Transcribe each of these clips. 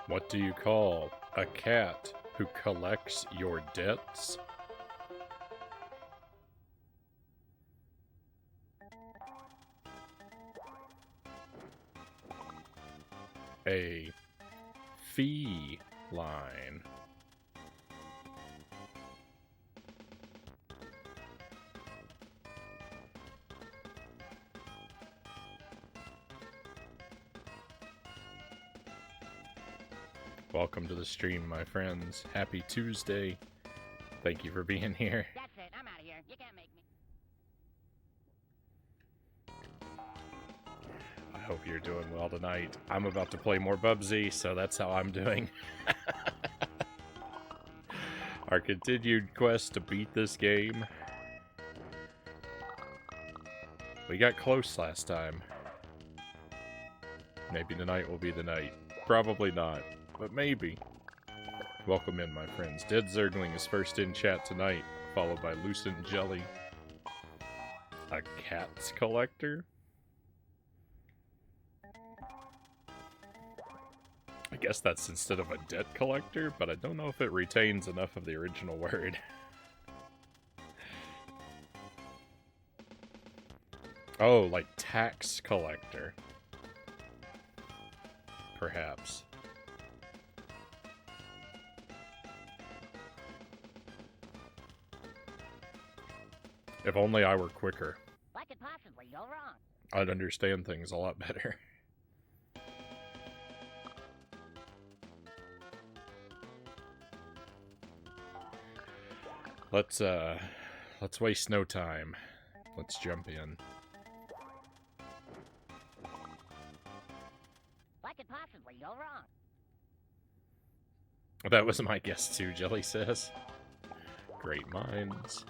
What do you call a cat who collects your debts? A feline. Welcome to the stream, my friends. Happy Tuesday. Thank you for being here. That's it. I'm out of here. You can't make me. I hope you're doing well tonight. I'm about to play more Bubsy, so that's how I'm doing. Our continued quest to beat this game. We got close last time. Maybe tonight will be the night. Probably not, but maybe. Welcome in, my friends. Dead Zergling is first in chat tonight, followed by Lucent Jelly. A cat's collector? I guess that's instead of a debt collector, but I don't know if it retains enough of the original word. Oh, like tax collector. Perhaps. If only I were quicker. What could possibly go wrong? I'd understand things a lot better. Let's waste no time. Let's jump in. What could possibly go wrong? That was my guess too, Jelly says. Great minds.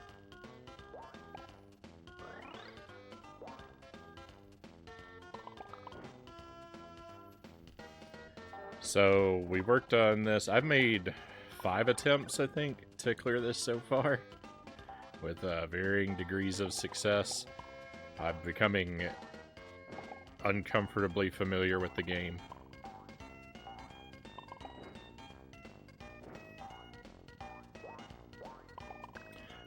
So, we worked on this. I've made 5 attempts, I think, to clear this so far, with varying degrees of success. I'm becoming uncomfortably familiar with the game.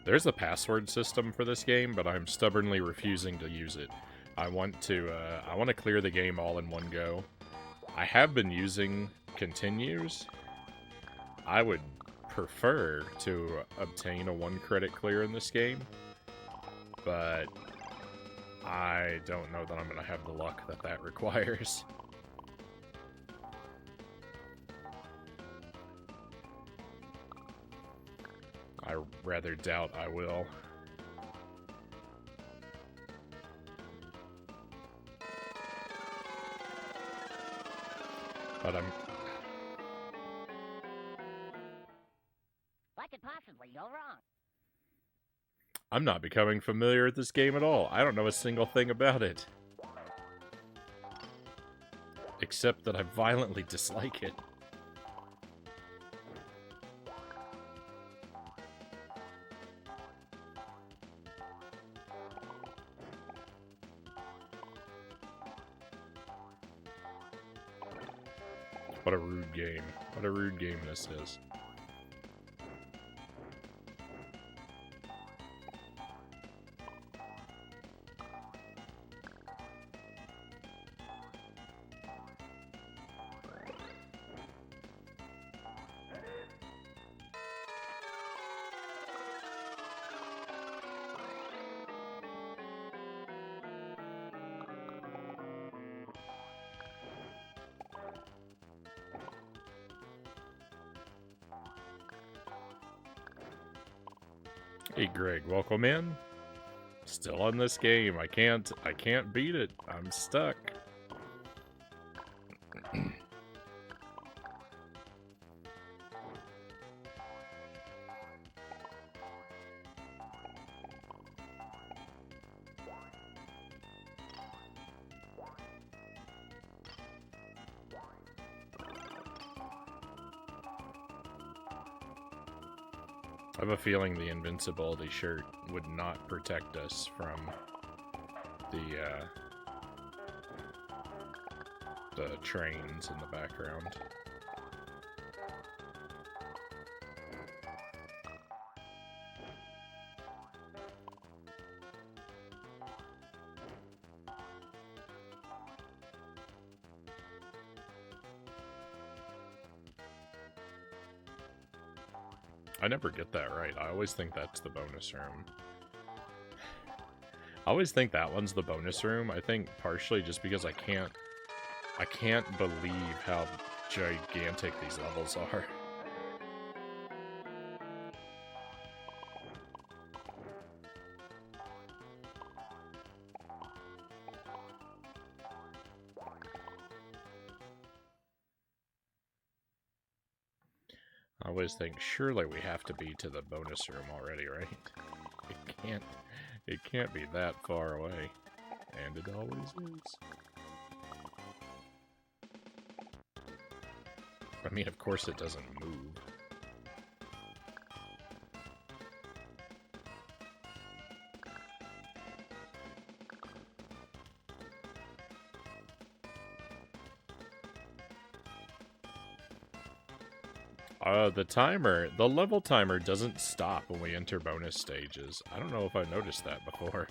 There's a password system for this game, but I'm stubbornly refusing to use it. I want to clear the game all in one go. I have been using continues. I would prefer to obtain a 1 credit clear in this game, but I don't know that I'm going to have the luck that that requires. I rather doubt I will. But What could possibly go wrong? I'm not becoming familiar with this game at all. I don't know a single thing about it. Except that I violently dislike it. What a rude game. What a rude game this is. Hey Greg, welcome in. Still on this game. I can't beat it. I'm stuck. I have a feeling the invincibility shirt would not protect us from the trains in the background. I never get that right. I always think that's the bonus room. I always think that one's the bonus room. I think partially just because I can't believe how gigantic these levels are. I always think, surely we have to be to the bonus room already, right? It can't be that far away. And it always is. I mean, of course it doesn't move. The level timer doesn't stop when we enter bonus stages. I don't know if I noticed that before.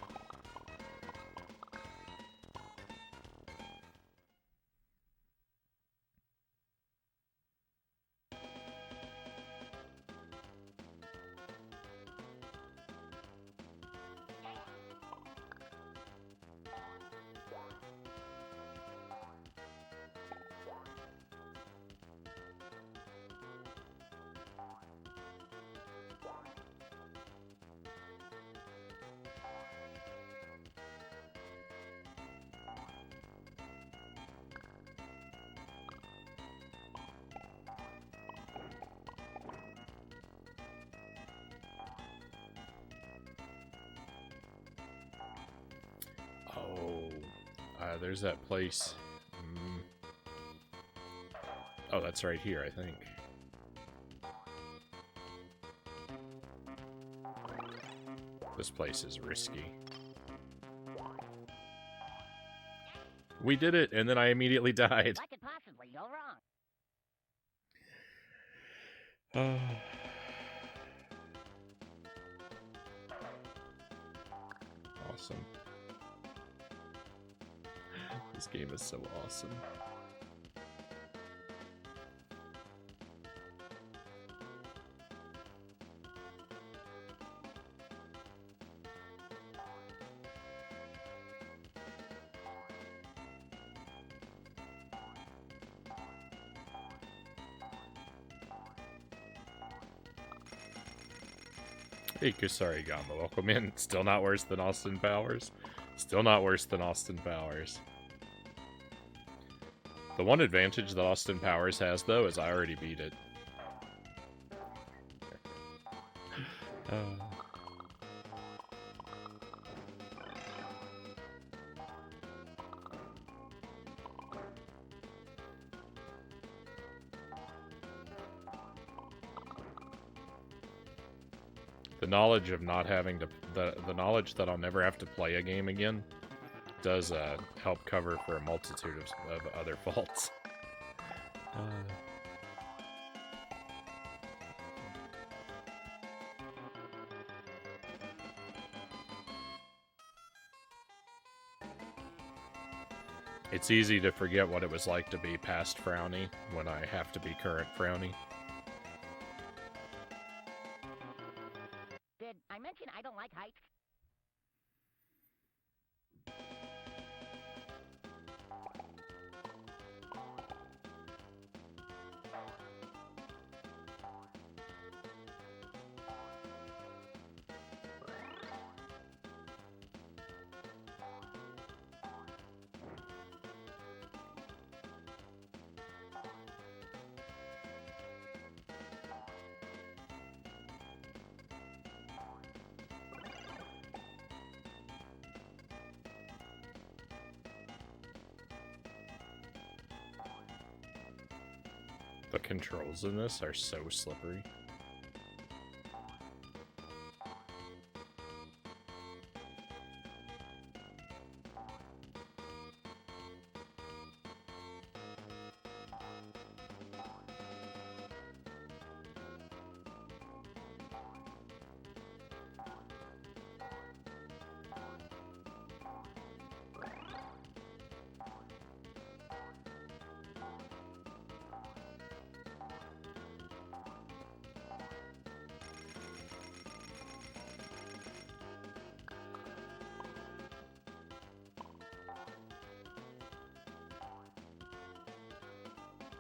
There's that place. Oh, that's right here, I think. This place is risky. We did it, and then I immediately died. What could possibly go wrong? Awesome. This game is so awesome. Hey, Kusari Gama, welcome in. Still not worse than Austin Powers. Still not worse than Austin Powers. The one advantage that Austin Powers has, though, is I already beat it. The knowledge of not having to... The knowledge that I'll never have to play a game again does help cover for a multitude of other faults. It's easy to forget what it was like to be past Frownie when I have to be current Frownie. Did I mention I don't like heights? The controls in this are so slippery.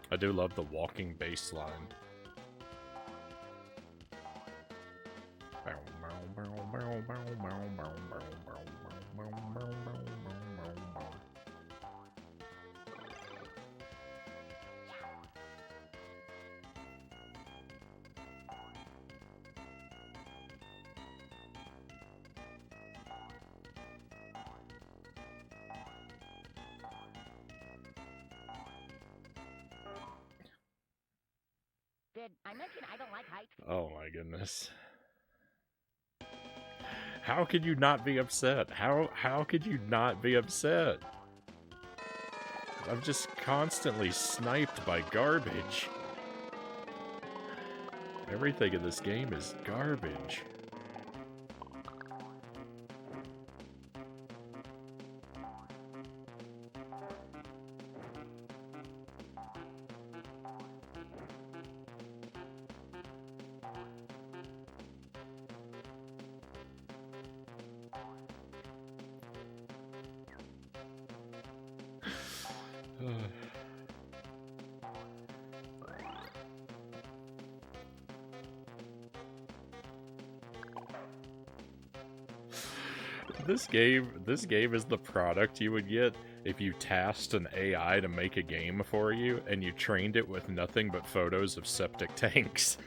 I do love the walking bass line. Did I mention I don't like heights? Oh my goodness. How could you not be upset? How could you not be upset? I'm just constantly sniped by garbage. Everything in this game is garbage. This game is the product you would get if you tasked an AI to make a game for you and you trained it with nothing but photos of septic tanks.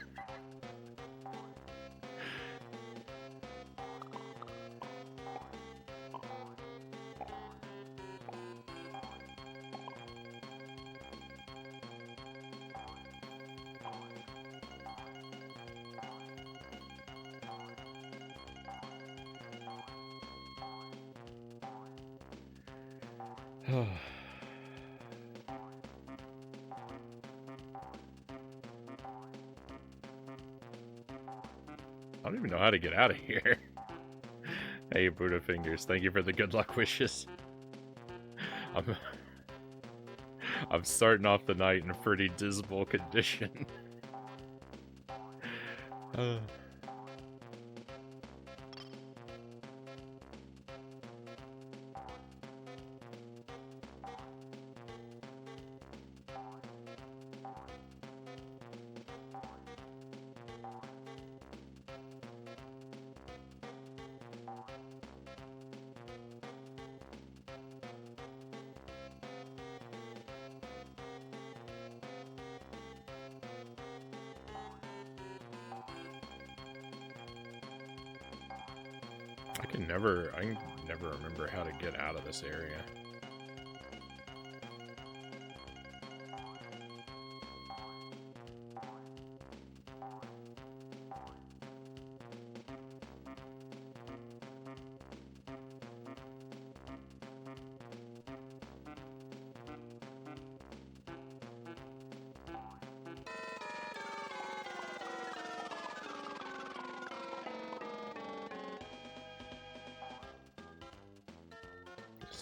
I don't even know how to get out of here. Hey, Buddha Fingers, thank you for the good luck wishes. I'm starting off the night in a pretty dismal condition. I can never remember how to get out of this area.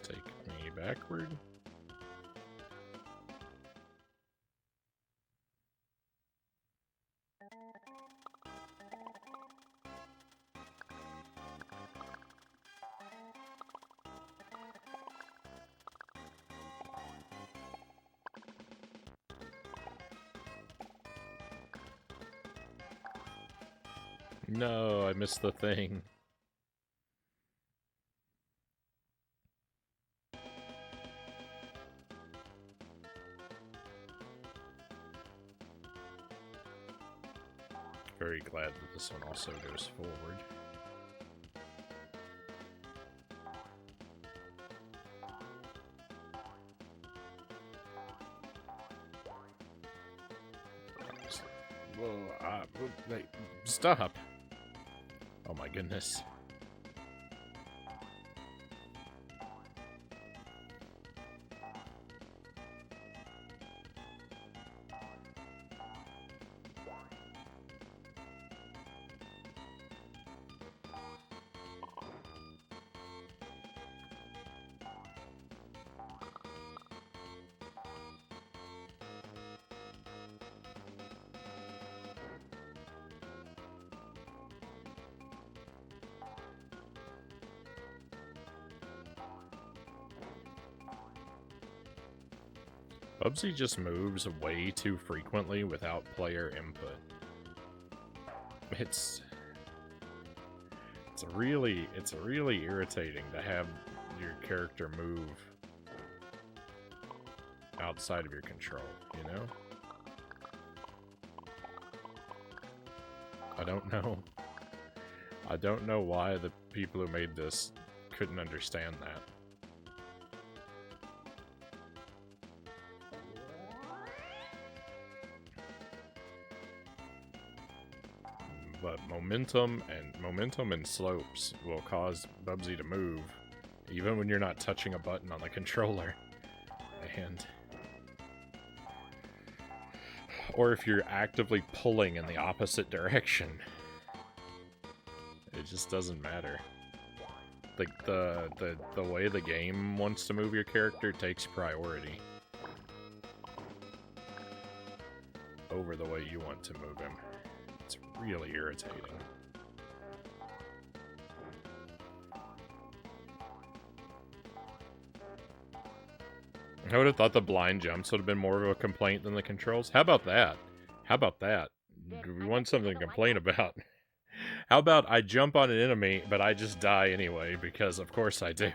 Take me backward. No, I missed the thing. Very glad that this one also goes forward. Whoa, wait, stop! Oh my goodness. Bubsy just moves way too frequently without player input. It's really irritating to have your character move outside of your control, you know? I don't know. I don't know why the people who made this couldn't understand that. But momentum and slopes will cause Bubsy to move, even when you're not touching a button on the controller. And or if you're actively pulling in the opposite direction. It just doesn't matter. The way the game wants to move your character takes priority over the way you want to move him. It's really irritating. I would have thought the blind jumps would have been more of a complaint than the controls. How about that? How about that? We want something to complain about. How about I jump on an enemy, but I just die anyway, because of course I do.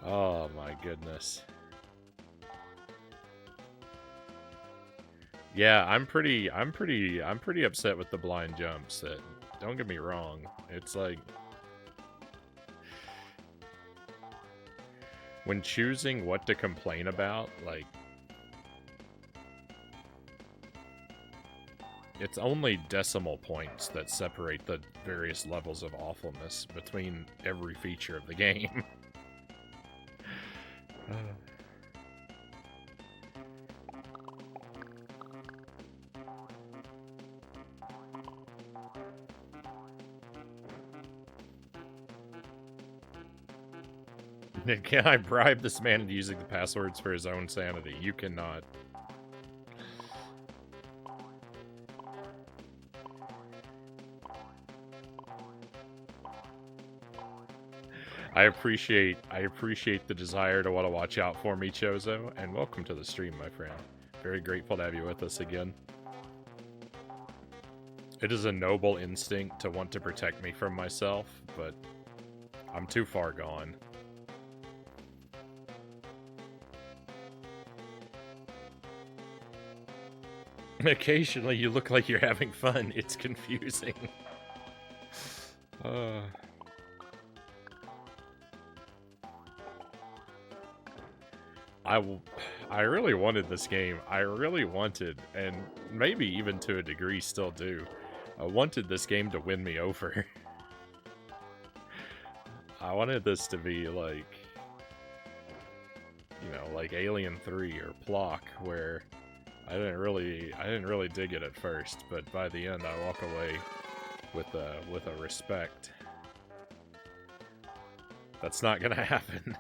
Oh my goodness. Yeah, I'm pretty upset with the blind jumps. That, don't get me wrong. It's like when choosing what to complain about, like it's only decimal points that separate the various levels of awfulness between every feature of the game. Can I bribe this man into using the passwords for his own sanity? You cannot. I appreciate the desire to want to watch out for me, Chozo, and welcome to the stream, my friend. Very grateful to have you with us again. It is a noble instinct to want to protect me from myself, but I'm too far gone. Occasionally you look like you're having fun. It's confusing. I really wanted this game. I really wanted, and maybe even to a degree still do, I wanted this game to win me over. I wanted this to be like, you know, like Alien 3 or Plock, where I didn't really dig it at first, but by the end I walk away with a respect. That's not gonna happen.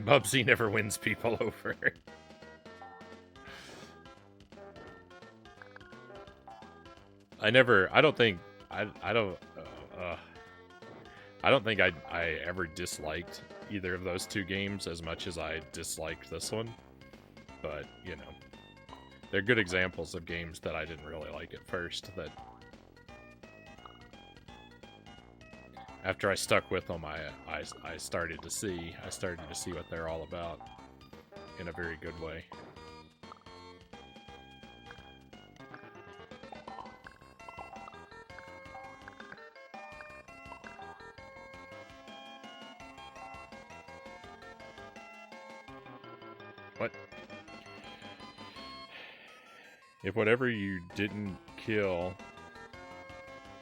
Bubsy never wins people over. I don't think I ever disliked either of those two games as much as I disliked this one. But, you know, they're good examples of games that I didn't really like at first, that after I stuck with them, I started to see what they're all about in a very good way. What? If whatever you didn't kill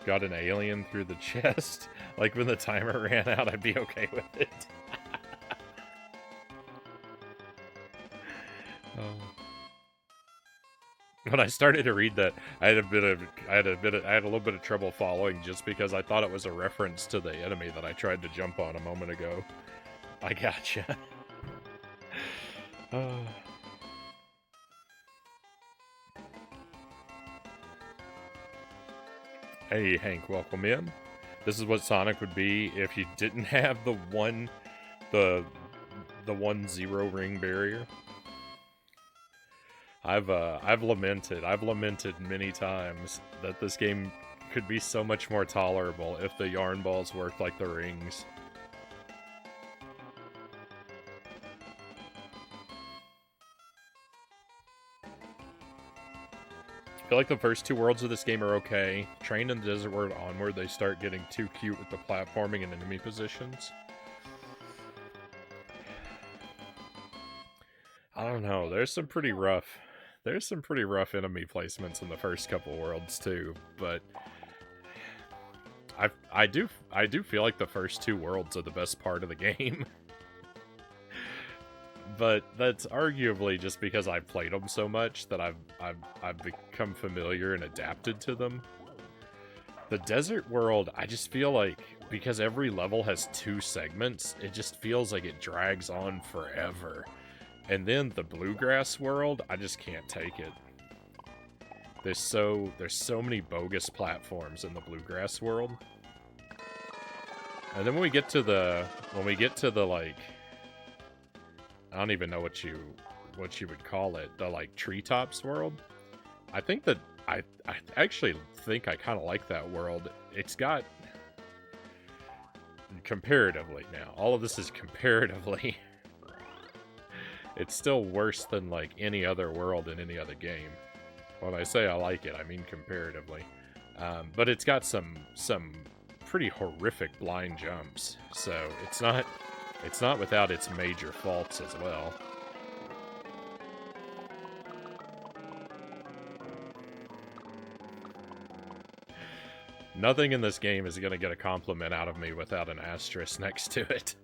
got an alien through the chest, like when the timer ran out, I'd be okay with it. When I started to read that, I had a little bit of trouble following, just because I thought it was a reference to the enemy that I tried to jump on a moment ago. I gotcha. Hey Hank, welcome in. This is what Sonic would be if you didn't have the one 0 ring barrier. I've lamented many times that this game could be so much more tolerable if the yarn balls worked like the rings. I feel like the first two worlds of this game are okay. Train and the Desert World onward, they start getting too cute with the platforming and enemy positions. I don't know, there's some pretty rough enemy placements in the first couple worlds too, but I do feel like the first two worlds are the best part of the game. But that's arguably just because I've played them so much that I've become familiar and adapted to them. The Desert World, I just feel like, because every level has 2 segments, it just feels like it drags on forever. And then the Bluegrass World, I just can't take it. There's so many bogus platforms in the Bluegrass World. And then when we get to the like, I don't even know what you would call it, the like Treetops World. I think that I actually think I kind of like that world. It's got, comparatively now, all of this is comparatively, it's still worse than like any other world in any other game. When I say I like it, I mean comparatively. But it's got some pretty horrific blind jumps, so it's not without its major faults as well. Nothing in this game is going to get a compliment out of me without an asterisk next to it.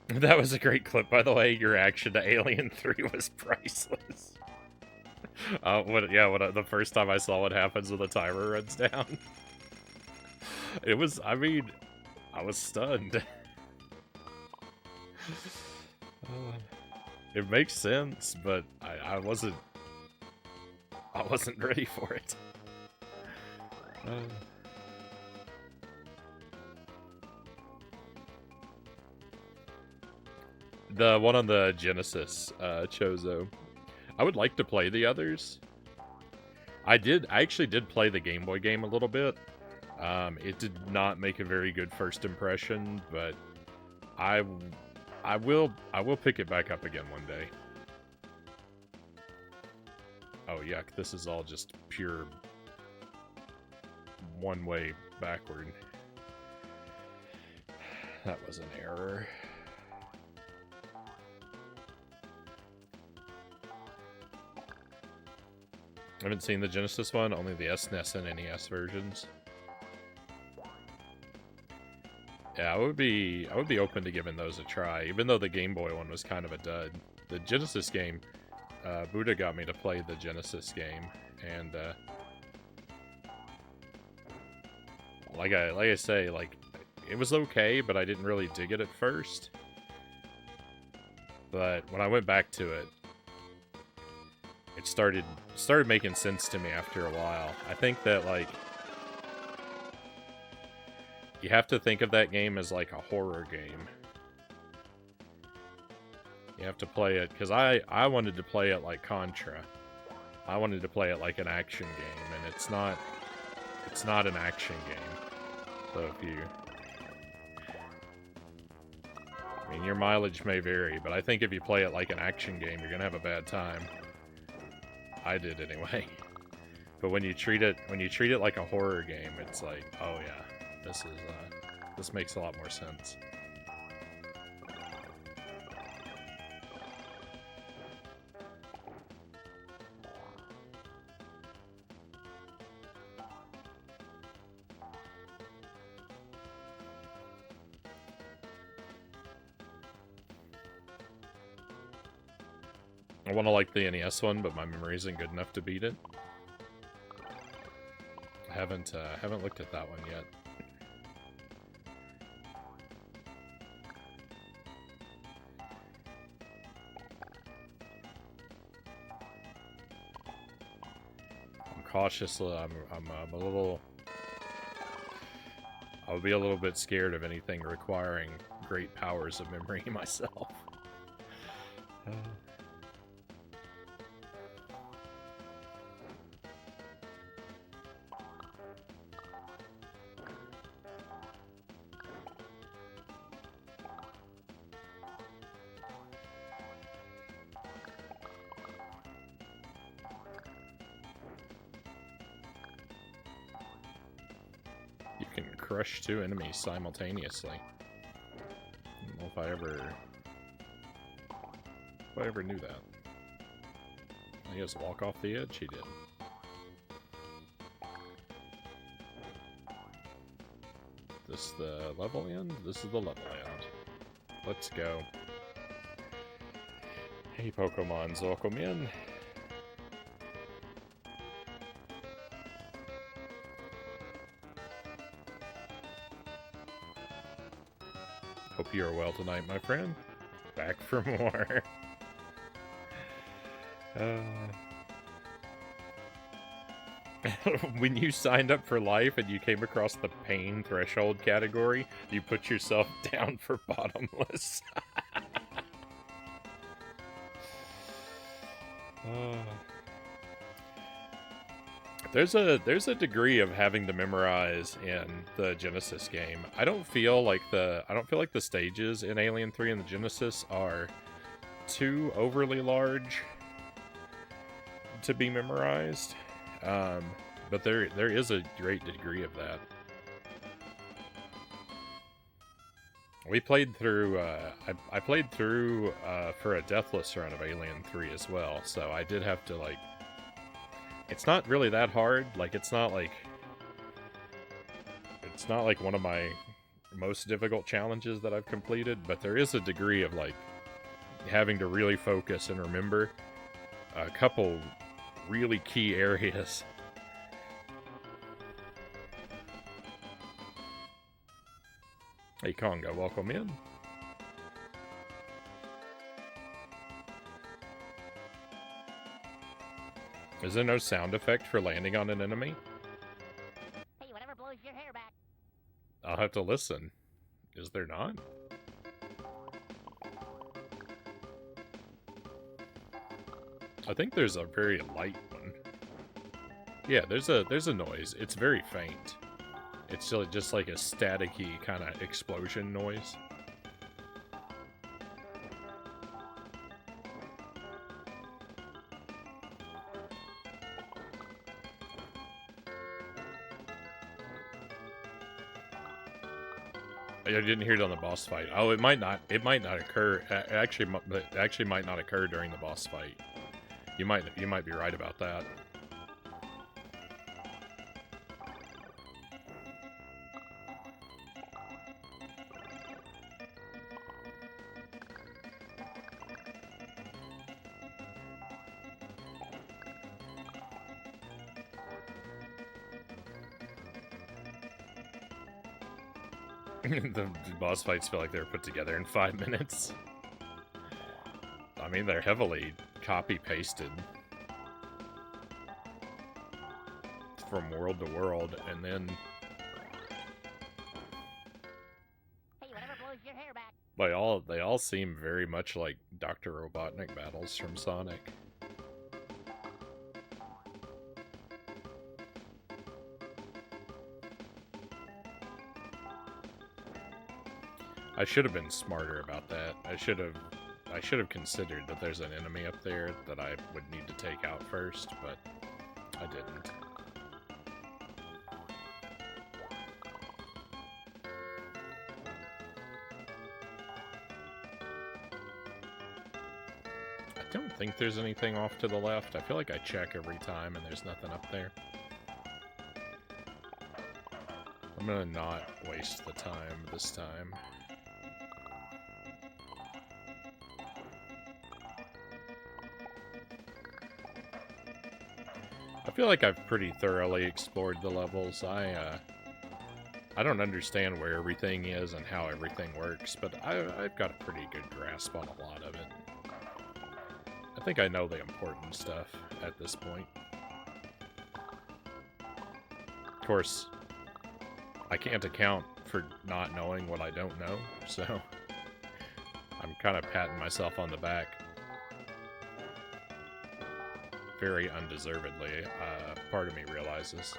That was a great clip, by the way. Your reaction to Alien 3 was priceless. The first time I saw what happens when the timer runs down. It was, I mean, I was stunned. It makes sense, but I wasn't ready for it. The one on the Genesis, Chozo. I would like to play the others. I actually did play the Game Boy game a little bit. It did not make a very good first impression, but I will pick it back up again one day. Oh yuck, this is all just pure one way backward. That was an error. I haven't seen the Genesis one, only the SNES and NES versions. Yeah, I would be open to giving those a try, even though the Game Boy one was kind of a dud. The Genesis game, Buddha got me to play the Genesis game, and like I say, like, it was okay, but I didn't really dig it at first. But when I went back to it, it started making sense to me after a while. I think that, like, you have to think of that game as like a horror game. You have to play it, because I wanted to play it like Contra. I wanted to play it like an action game, and it's not an action game. So if you, I mean, your mileage may vary, but I think if you play it like an action game, you're gonna have a bad time. I did anyway. But when you treat it like a horror game, it's like, oh yeah, this makes a lot more sense. I want to like the NES one, but my memory isn't good enough to beat it. I haven't looked at that one yet. I'm cautiously. I'm a little. I'll be a little bit scared of anything requiring great powers of memory myself. You can crush 2 enemies simultaneously. I don't know if I ever knew that. He just walk off the edge? He did. This the level end? This is the level end. Let's go. Hey Pokemons, welcome in. Hope you are well tonight, my friend. Back for more. When you signed up for life and you came across the pain threshold category, you put yourself down for bottomless. There's a degree of having to memorize in the Genesis game. I don't feel like the stages in Alien 3 and the Genesis are too overly large to be memorized. But there is a great degree of that. We played through, I played through for a deathless run of Alien 3 as well, so I did have to, like, it's not really that hard, like, it's not like one of my most difficult challenges that I've completed, but there is a degree of, like, having to really focus and remember a couple really key areas. Hey Conga, welcome in. Is there no sound effect for landing on an enemy? Hey, whatever blows your hair back. I'll have to listen. Is there not? I think there's a very light one. Yeah, there's a noise. It's very faint. It's just like a staticky kind of explosion noise. I didn't hear it on the boss fight. Oh, it might not occur. It actually might not occur during the boss fight. You might be right about that. The boss fights feel like they were put together in 5 minutes. I mean, they're heavily copy-pasted from world to world, and then Hey, whatever blows your hair back. they all seem very much like Dr. Robotnik battles from Sonic. I should have been smarter about that. I should have considered that there's an enemy up there that I would need to take out first, but I didn't. I don't think there's anything off to the left. I feel like I check every time and there's nothing up there. I'm gonna not waste the time this time. feel like I've pretty thoroughly explored the levels. I don't understand where everything is and how everything works, but I've got a pretty good grasp on a lot of it. I think I know the important stuff at this point. Of course, I can't account for not knowing what I don't know, so I'm kind of patting myself on the back. Very undeservedly, part of me realizes.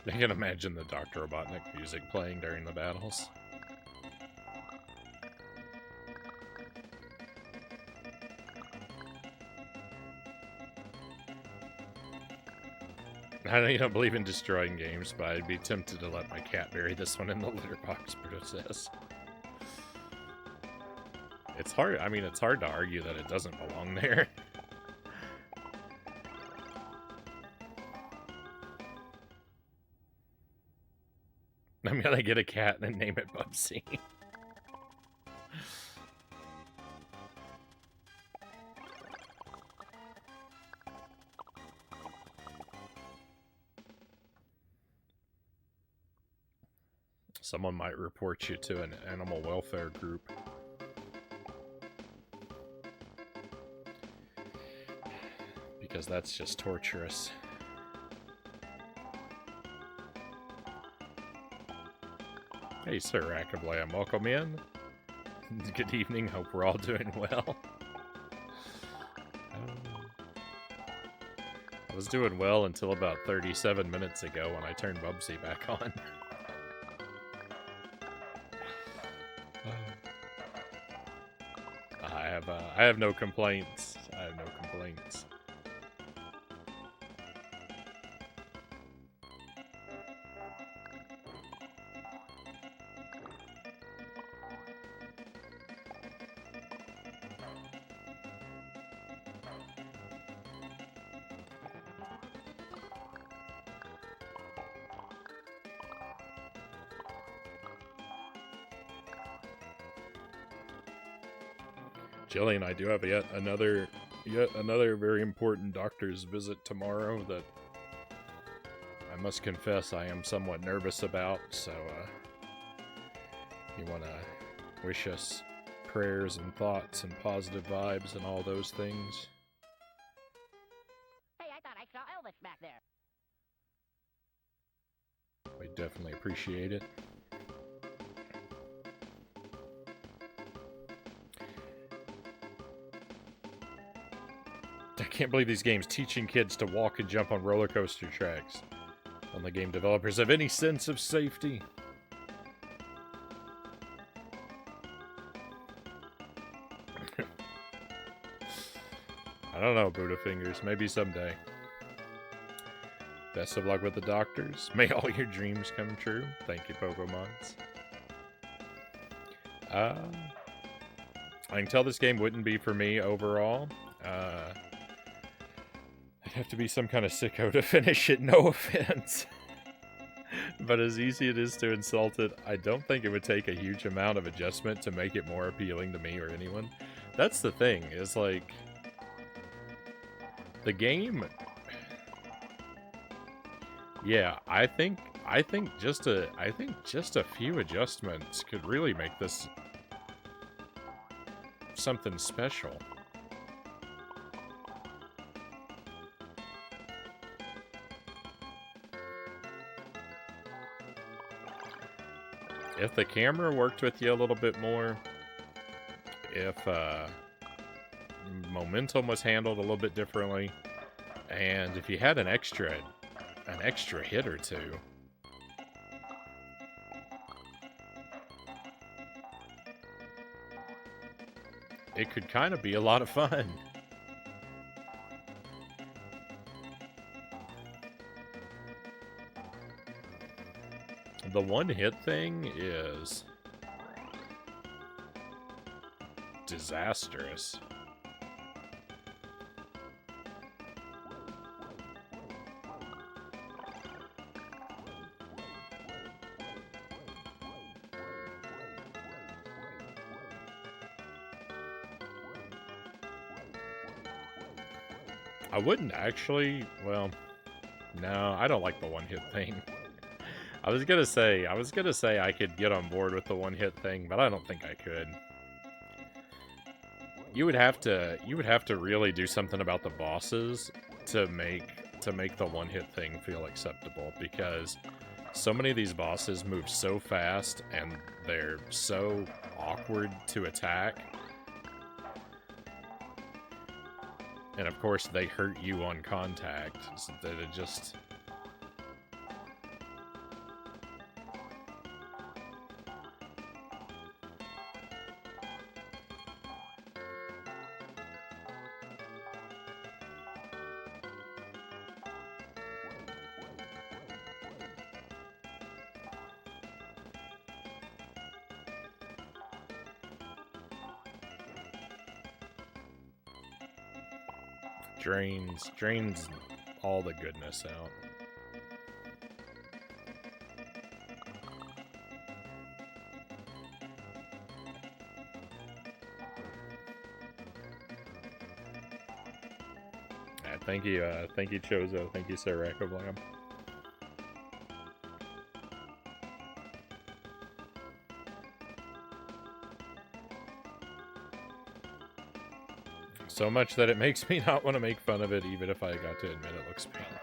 I can imagine the Dr. Robotnik music playing during the battles. I know you don't believe in destroying games, but I'd be tempted to let my cat bury this one in the litter box process. It's hard, I mean, it's hard to argue that it doesn't belong there. I'm gonna get a cat and name it Bubsy. Someone might report you to an animal welfare group. Because that's just torturous. Hey, Sir Ackerblay, welcome in. Good evening, hope we're all doing well. I was doing well until about 37 minutes ago when I turned Bubsy back on. I have no complaints. I have no complaints. Jillian, I do have yet another very important doctor's visit tomorrow that I must confess I am somewhat nervous about, so you want to wish us prayers and thoughts and positive vibes and all those things. Hey, I thought I saw Elvis back there. We definitely appreciate it. I can't believe these games teaching kids to walk and jump on roller coaster tracks. Don't the game developers have any sense of safety? I don't know, Buddha Fingers. Maybe someday. Best of luck with the doctors. May all your dreams come true. Thank you, Pokemons. I can tell this game wouldn't be for me overall. I'd have to be some kind of sicko to finish it, no offense. But as easy it is to insult it, I don't think it would take a huge amount of adjustment to make it more appealing to me or anyone. That's the thing, is like... The game... Yeah, I think just a few adjustments could really make this something special. If the camera worked with you a little bit more, if momentum was handled a little bit differently, and if you had an extra hit or two, it could kind of be a lot of fun. The one-hit thing is disastrous. I wouldn't actually, well, no, I don't like the one-hit thing. I was gonna say I could get on board with the one-hit thing, but I don't think I could. You would have to really do something about the bosses to make the one-hit thing feel acceptable, because so many of these bosses move so fast and they're so awkward to attack. And of course they hurt you on contact, so that it just... drains all the goodness out. Thank you, Chozo. Thank you, Sir Rakoblam. So much that it makes me not want to make fun of it, even if I got to admit it looks painful.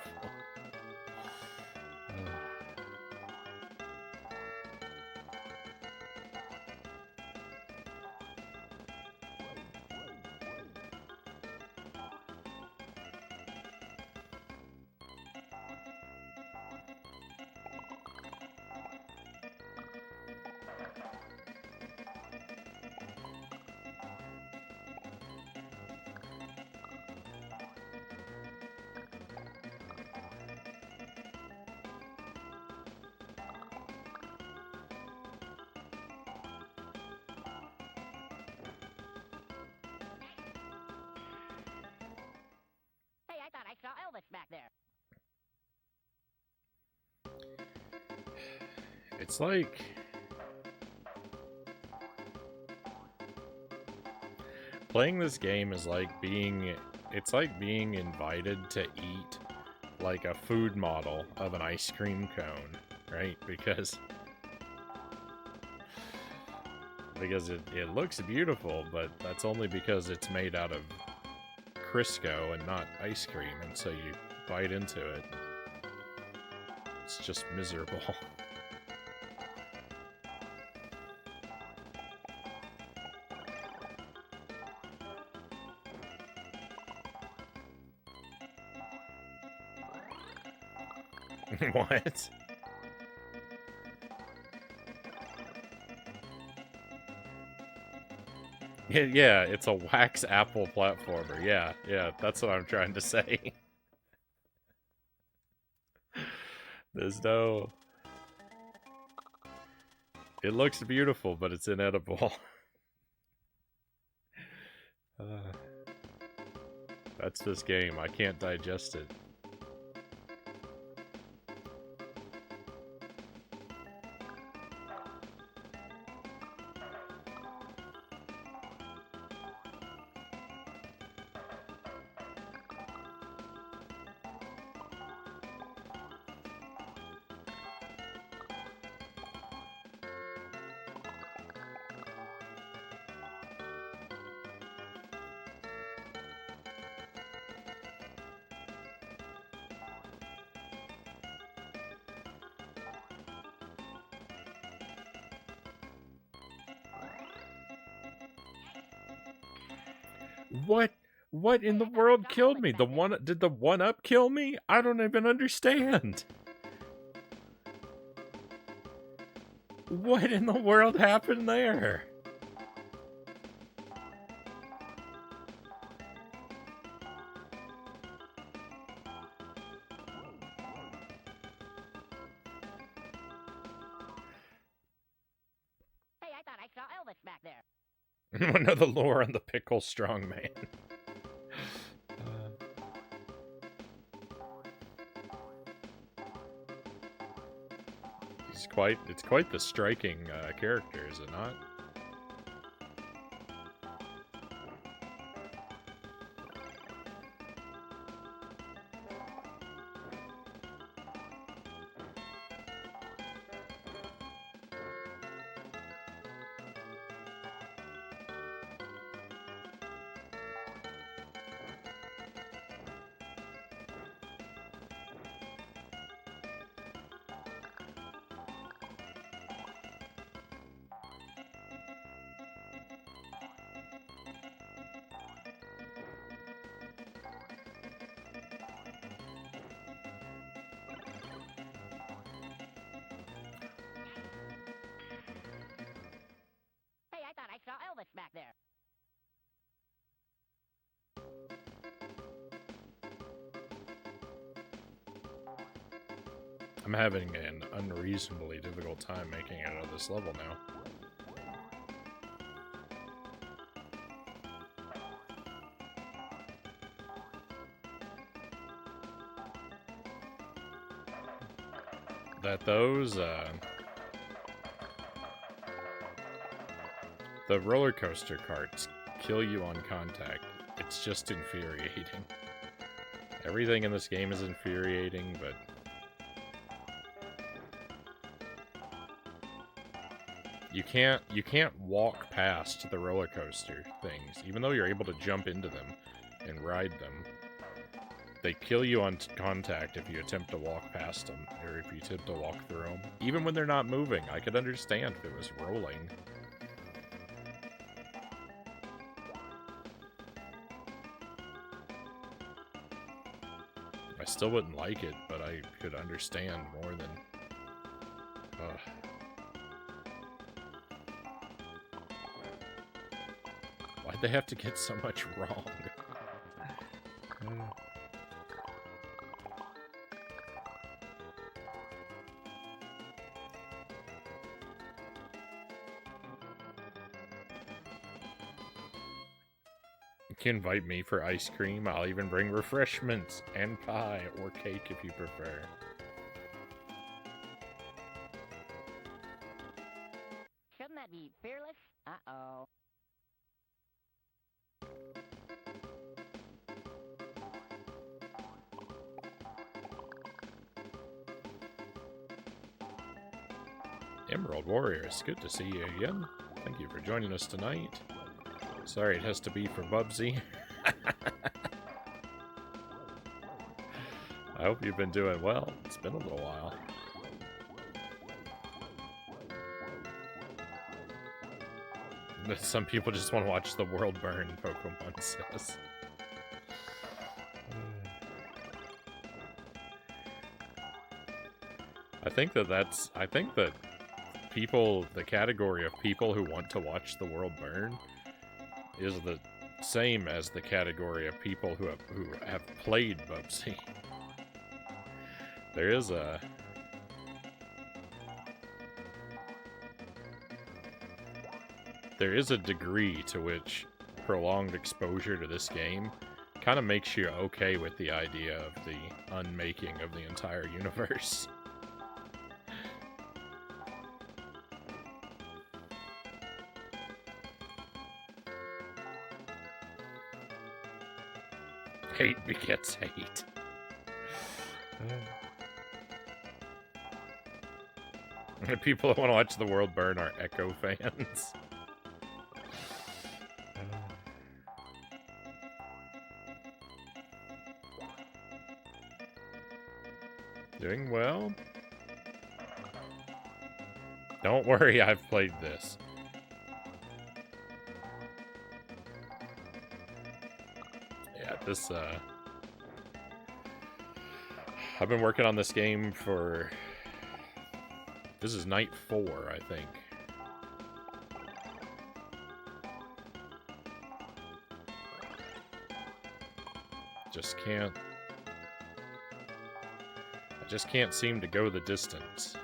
Hey, I thought I saw Elvis back there. It's like... playing this game is like being... it's like being invited to eat like a food model of an ice cream cone, right? Because it looks beautiful, but that's only because it's made out of Crisco and not ice cream, and so you bite into it. It's just miserable. What? Yeah, it's a wax apple platformer. Yeah, that's what I'm trying to say. There's no... it looks beautiful, but it's inedible. That's this game. I can't digest it. What in the world killed me? Did the 1-up kill me? I don't even understand. What in the world happened there? Hey, I thought I saw Elvis back there. I want to know the lore on the pickle strongman. It's quite the striking character, is it not? I'm having an unreasonably difficult time making it out of this level now. That those, the roller coaster carts kill you on contact. It's just infuriating. Everything in this game is infuriating, but you can't walk past the roller coaster things, even though you're able to jump into them and ride them. They kill you on contact if you attempt to walk past them, or if you attempt to walk through them. Even when they're not moving, I could understand if it was rolling. I still wouldn't like it, but I could understand more than... Why'd they have to get so much wrong? You can invite me for ice cream. I'll even bring refreshments and pie or cake if you prefer. Shouldn't that be fearless? Uh-oh. Emerald Warriors, good to see you again. Thank you for joining us tonight. Sorry it has to be for Bubsy. I hope you've been doing well. It's been a little while. Some people just want to watch the world burn, Pokemon says. I think that people, the category of people who want to watch the world burn is the same as the category of people who have played Bubsy. There is a degree to which prolonged exposure to this game kind of makes you okay with the idea of the unmaking of the entire universe. Hate begets hate. The people that want to watch the world burn are Echo fans. Doing well. Don't worry, I've played this. Yeah, this, I've been working on this game for... This is night 4, I think. I just can't seem to go the distance.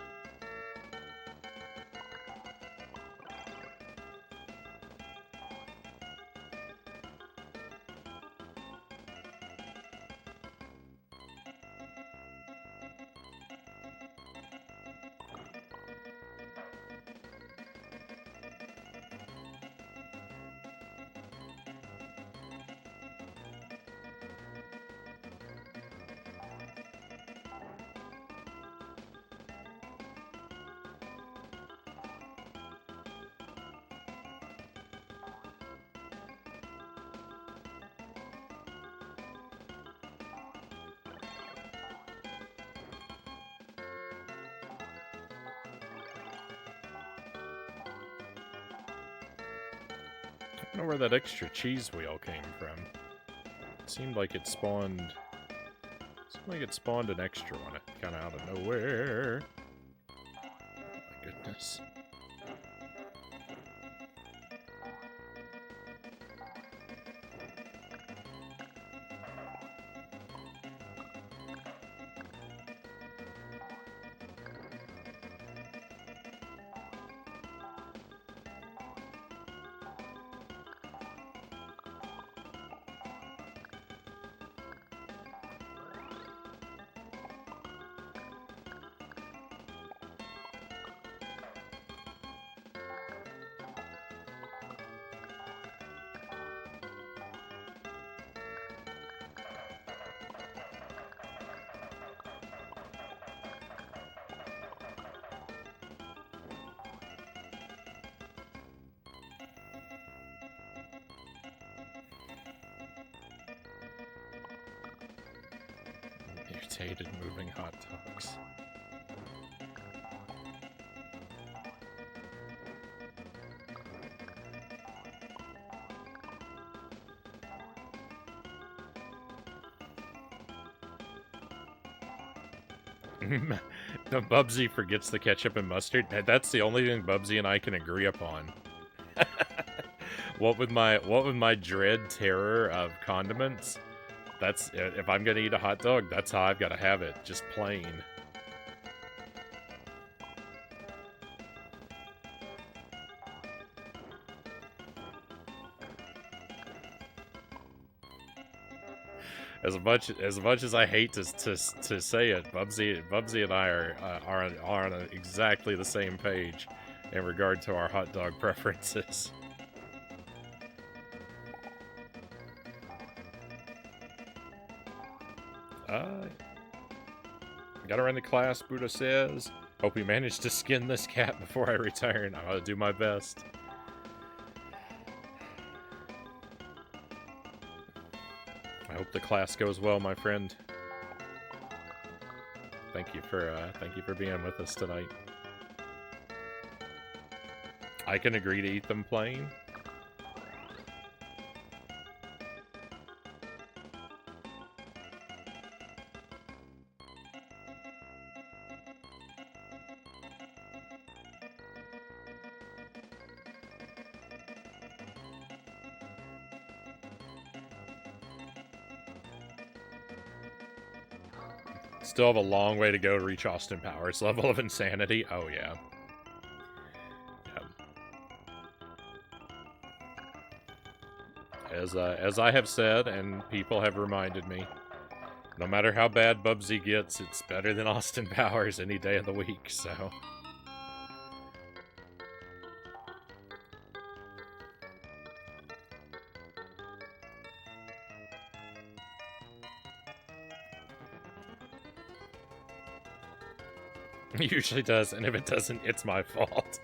I don't know where that extra cheese wheel came from. It seemed like it spawned an extra one, kind of out of nowhere. My goodness. Mutated moving hot dogs. The Bubsy forgets the ketchup and mustard. That's the only thing Bubsy and I can agree upon. What with my dread terror of condiments, that's if I'm gonna eat a hot dog, that's how I've got to have it, just plain. As much as I hate to say it, Bubsy and I are on exactly the same page in regard to our hot dog preferences. Gotta run to class, Buddha says. Hope we manage to skin this cat before I return. I'll do my best. I hope the class goes well, my friend. Thank you for being with us tonight. I can agree to eat them plain. Still have a long way to go to reach Austin Powers' level of insanity. Oh, yeah. As I have said, and people have reminded me, no matter how bad Bubsy gets, it's better than Austin Powers any day of the week, so... It usually does, and if it doesn't, it's my fault.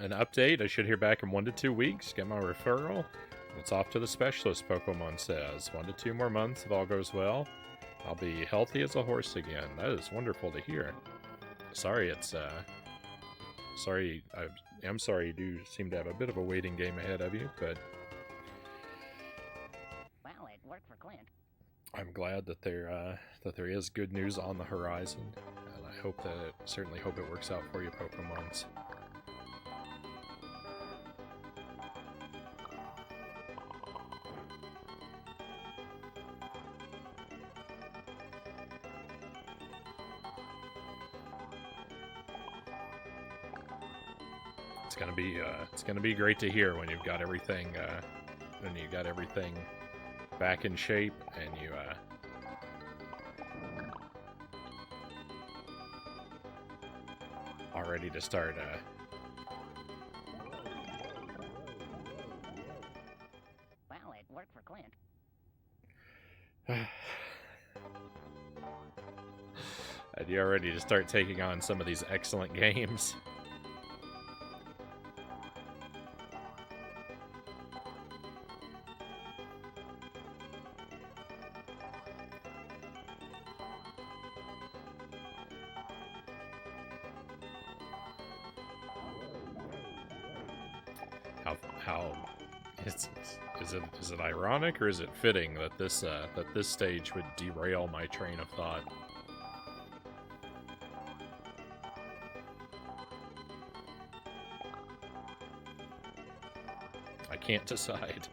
An update, I should hear back in 1 to 2 weeks, get my referral. It's off to the specialist, Pokemon says. 1 to 2 more months, if all goes well. I'll be healthy as a horse again. That is wonderful to hear. Sorry, I am sorry you do seem to have a bit of a waiting game ahead of you, but... Well, it worked for Clint. I'm glad that there is good news on the horizon, and I certainly hope it works out for you, Pokemons. It's gonna be great to hear when you've got everything back in shape and you are ready to start Well, it worked for Clint. and you're ready to start taking on some of these excellent games. Is it ironic or is it fitting that this stage would derail my train of thought? I can't decide.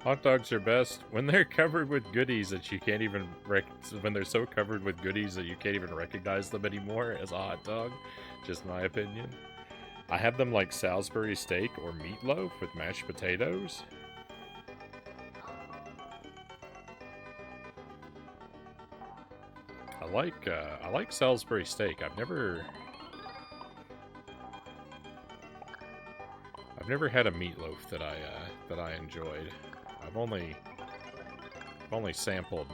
Hot dogs are best when they're covered with goodies that you can't even when they're so covered with goodies that you can't even recognize them anymore as a hot dog. Just my opinion. I have them like Salisbury steak or meatloaf with mashed potatoes. I like Salisbury steak. I've never never had a meatloaf that I enjoyed. I've only sampled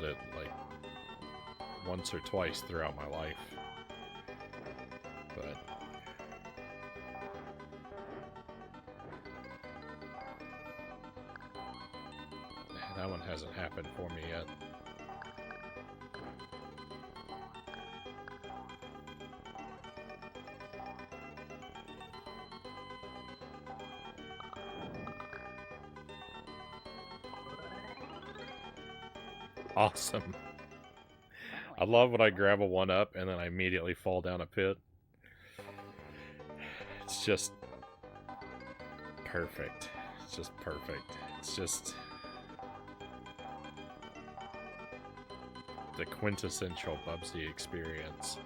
it like once or twice throughout my life. But that one hasn't happened for me yet. Awesome. I love when I grab a 1-up and then I immediately fall down a pit. It's just perfect. It's just perfect. It's just the quintessential Bubsy experience.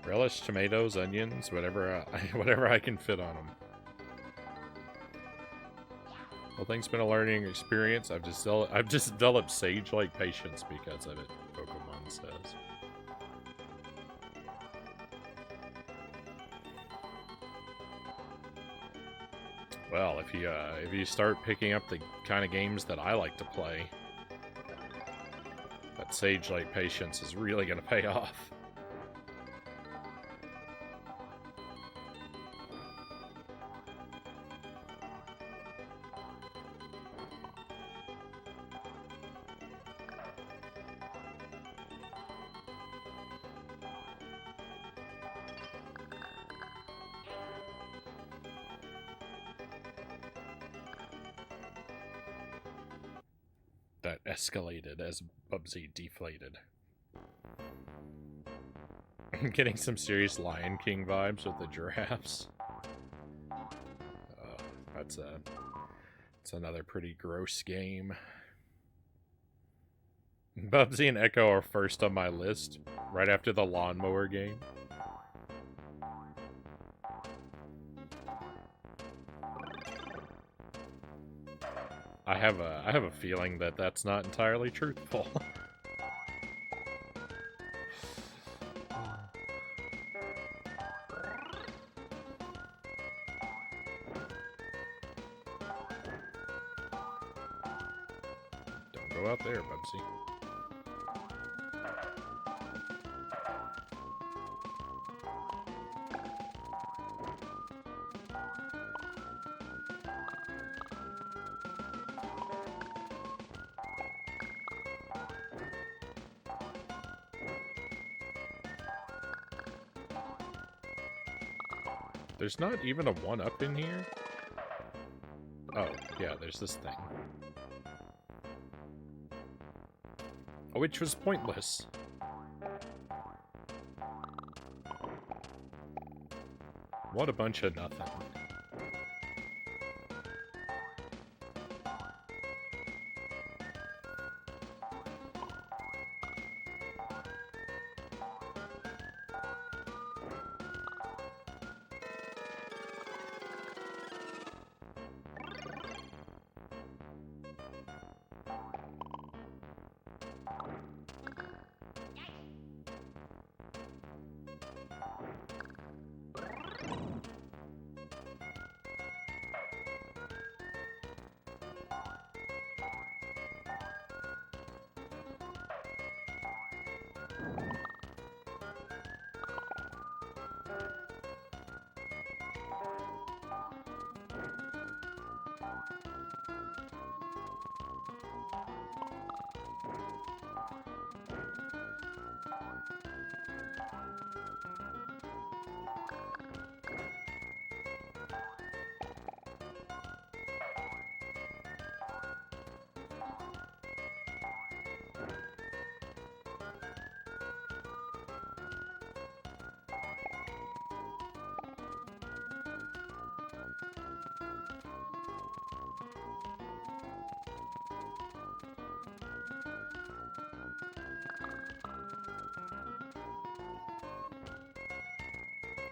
Relish, tomatoes, onions, whatever I can fit on them. Well, thing's been a learning experience. I've just developed sage-like patience because of it, Pokemon says. Well, if you start picking up the kind of games that I like to play, that sage-like patience is really going to pay off. That escalated as Bubsy deflated. I'm getting some serious Lion King vibes with the giraffes. That's another pretty gross game. Bubsy and Echo are first on my list, right after the lawnmower game. I have a feeling that that's not entirely truthful. Don't go out there, Bubsy. There's not even a 1-up in here? Oh, yeah, there's this thing. Which was pointless. What a bunch of nothing.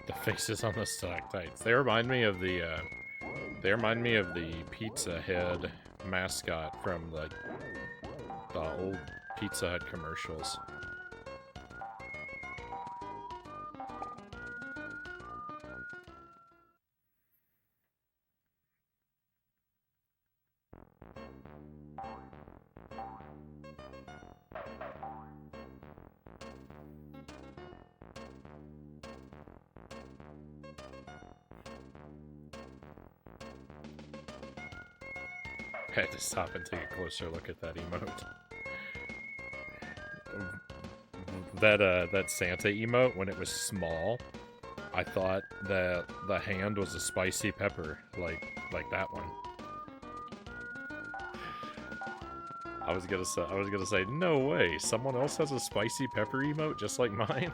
The faces on the stalactites. They remind me of the They remind me of the Pizza Head mascot from the old Pizza Hut commercials. I had to stop and take a closer look at that emote. That Santa emote, when it was small, I thought that the hand was a spicy pepper, like that one. I was gonna say, no way, someone else has a spicy pepper emote just like mine?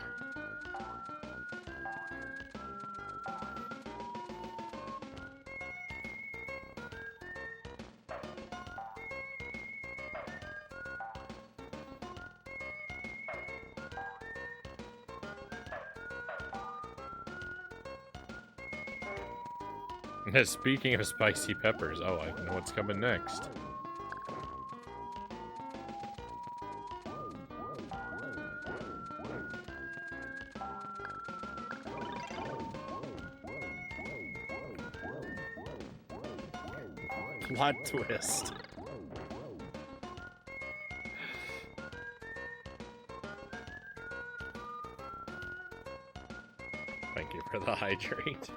Speaking of spicy peppers, oh, I know what's coming next. Plot twist. Thank you for the hydrate.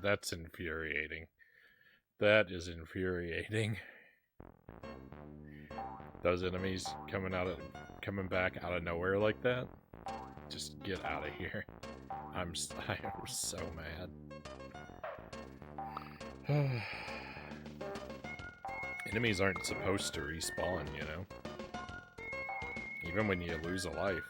That's infuriating. That is infuriating. Those enemies coming back out of nowhere like that? Just get out of here. I am so mad. Enemies aren't supposed to respawn, you know? Even when you lose a life.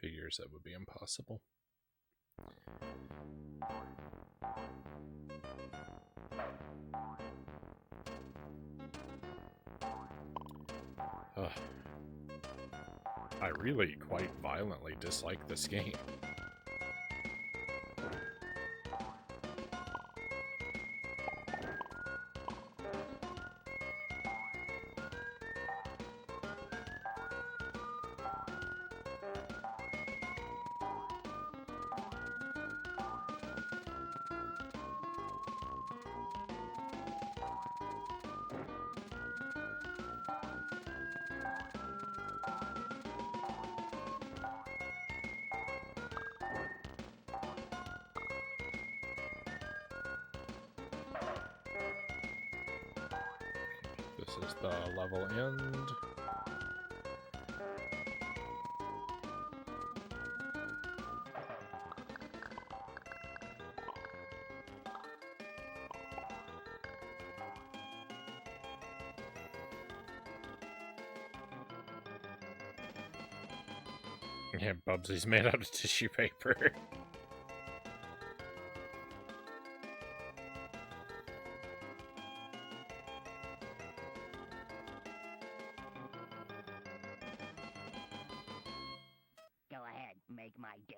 Figures that would be impossible. I really quite violently dislike this game. This is the level end. Yeah, Bubsy's made out of tissue paper. Go ahead, make my day.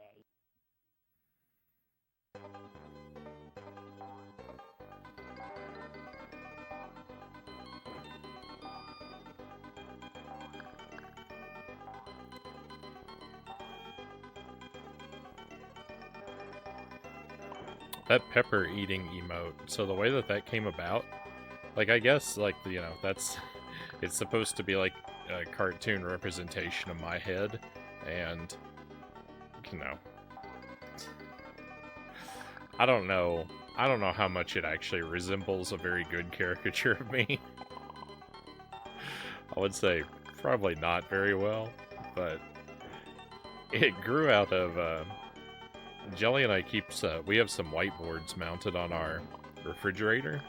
That pepper eating emote, so the way that that came about, like, I guess, like, you know, that's, it's supposed to be like a cartoon representation of my head, and, you know, I don't know how much it actually resembles a very good caricature of me. I would say probably not very well, but it grew out of, Jelly and I keeps, we have some whiteboards mounted on our refrigerator,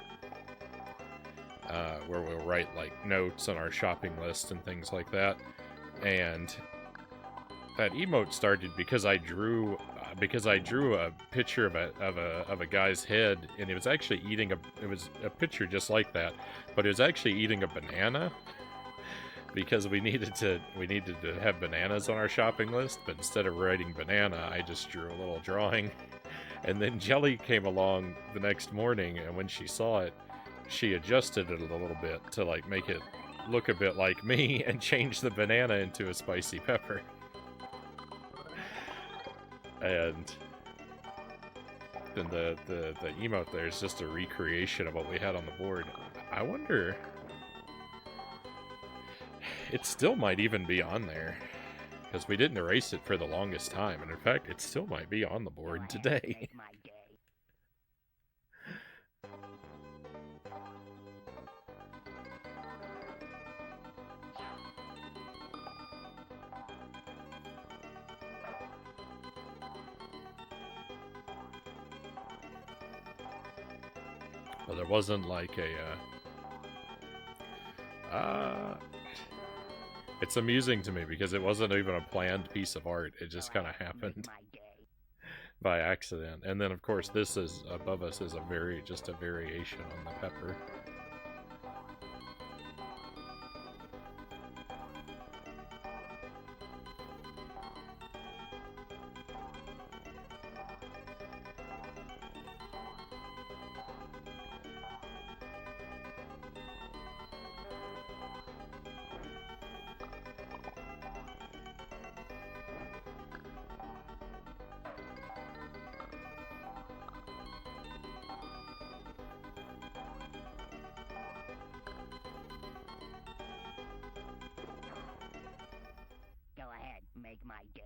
where we'll write, like, notes on our shopping list and things like that, and that emote started because I drew a picture of a guy's head, and it was actually eating it was a picture just like that, but it was actually eating a banana, because we needed to have bananas on our shopping list, but instead of writing banana, I just drew a little drawing. And then Jelly came along the next morning, and when she saw it, she adjusted it a little bit to, like, make it look a bit like me, and changed the banana into a spicy pepper. And then the emote there is just a recreation of what we had on the board. I wonder... It still might even be on there, because we didn't erase it for the longest time, and in fact, it still might be on the board today. Make my day. But there wasn't like a, it's amusing to me because it wasn't even a planned piece of art. It just kind of happened by accident. And then, of course, this is above us is just a variation on the pepper. Go ahead, make my day.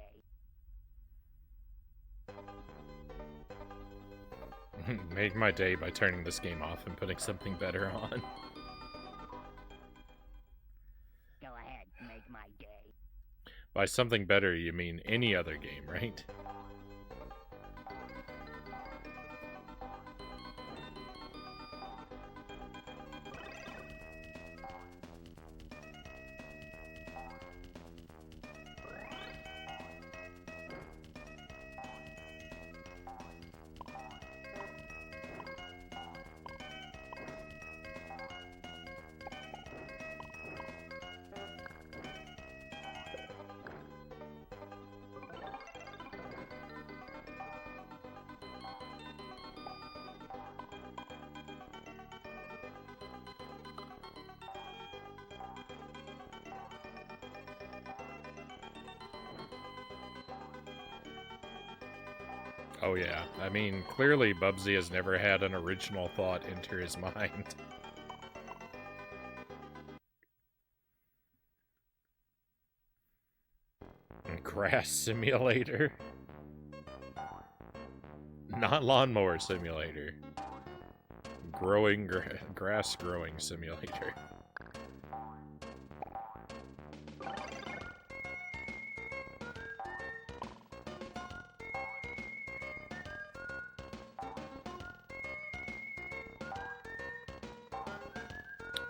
Make my day by turning this game off and putting something better on. Go ahead, make my day. By something better, you mean any other game, right? Oh yeah, I mean, clearly Bubsy has never had an original thought enter his mind. Grass simulator? Not lawnmower simulator. Grass growing simulator.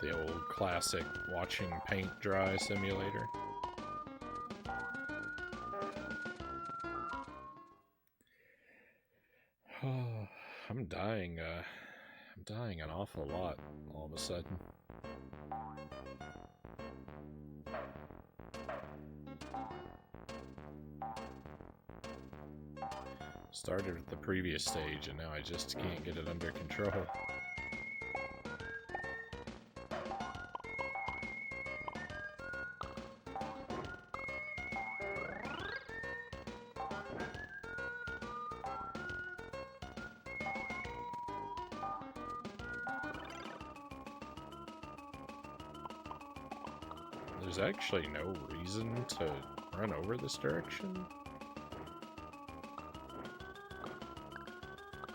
The old classic watching paint dry simulator. I'm dying an awful lot all of a sudden. Started with the previous stage, and now I just can't get it under control. There's actually no reason to run over this direction,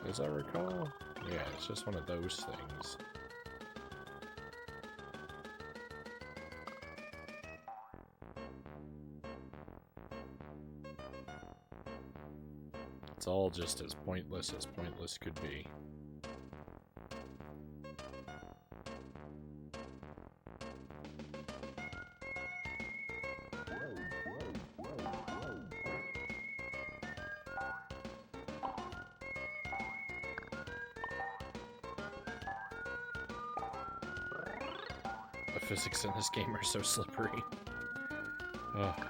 as I recall. Yeah, it's just one of those things. It's all just as pointless could be. The physics in this game are so slippery. Ugh.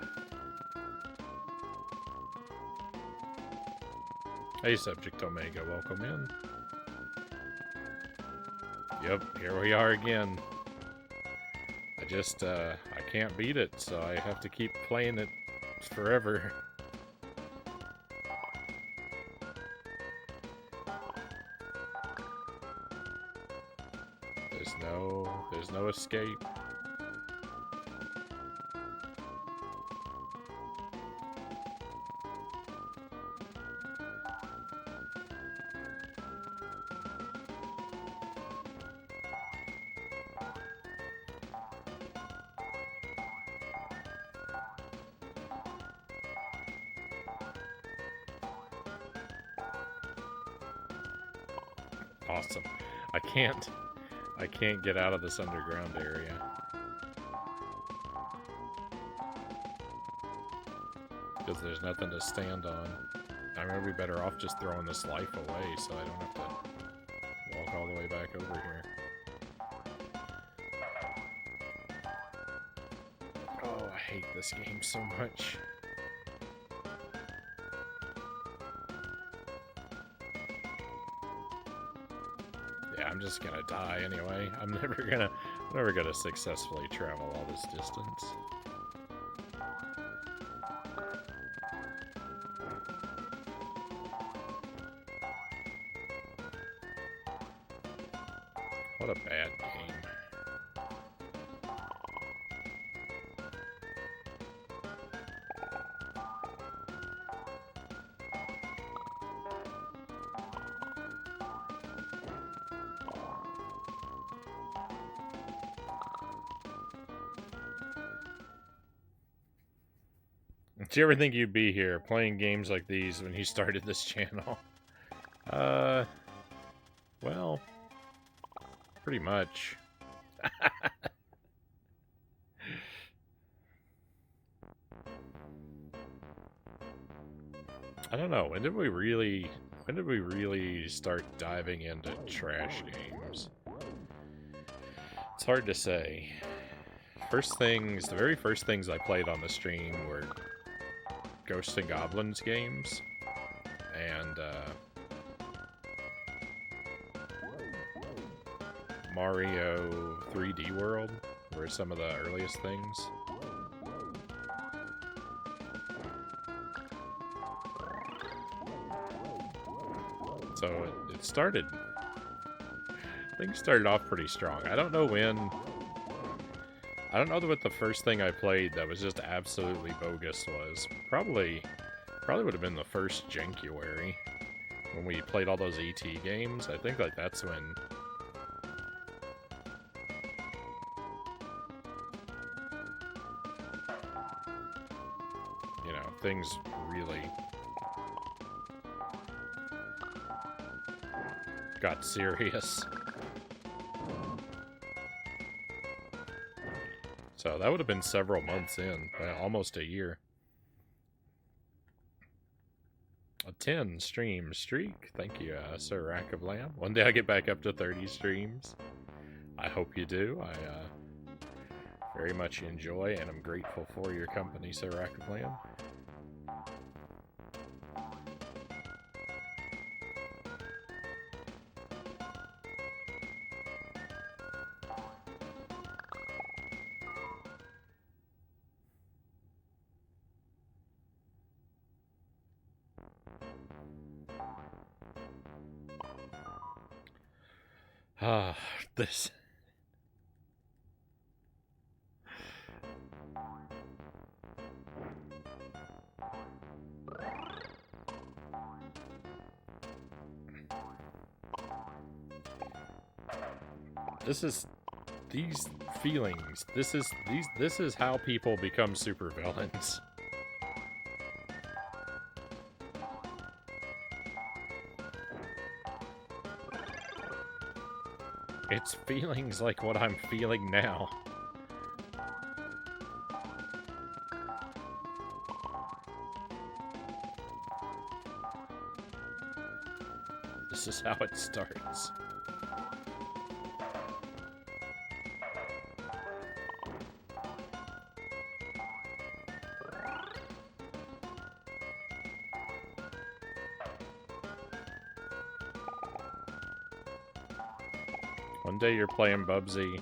Hey, Subject Omega, welcome in. Yep, here we are again. I can't beat it, so I have to keep playing it forever. There's no escape. Awesome. I can't get out of this underground area. Because there's nothing to stand on. I'm gonna be better off just throwing this life away so I don't have to walk all the way back over here. Oh, I hate this game so much. I'm just gonna die anyway. I'm never gonna successfully travel all this distance. What a bad game. Did you ever think you'd be here playing games like these when you started this channel? Well, pretty much. I don't know, when did we really start diving into trash games? It's hard to say. The very first things I played on the stream were Ghosts and Goblins games, and Mario 3D World were some of the earliest things. So things started off pretty strong. I don't know what the first thing I played that was just absolutely bogus was. Probably would have been the first Jankuary, when we played all those ET games. I think like that's when things really got serious. So that would have been several months in, almost a year. A 10 stream streak. Thank you, Sir Rack of Lamb. One day I get back up to 30 streams. I hope you do. I very much enjoy and I'm grateful for your company, Sir Rack of Lamb. Ah, this. This is these feelings. This is how people become supervillains. It's feelings like what I'm feeling now. This is how it starts. One day you're playing Bubsy.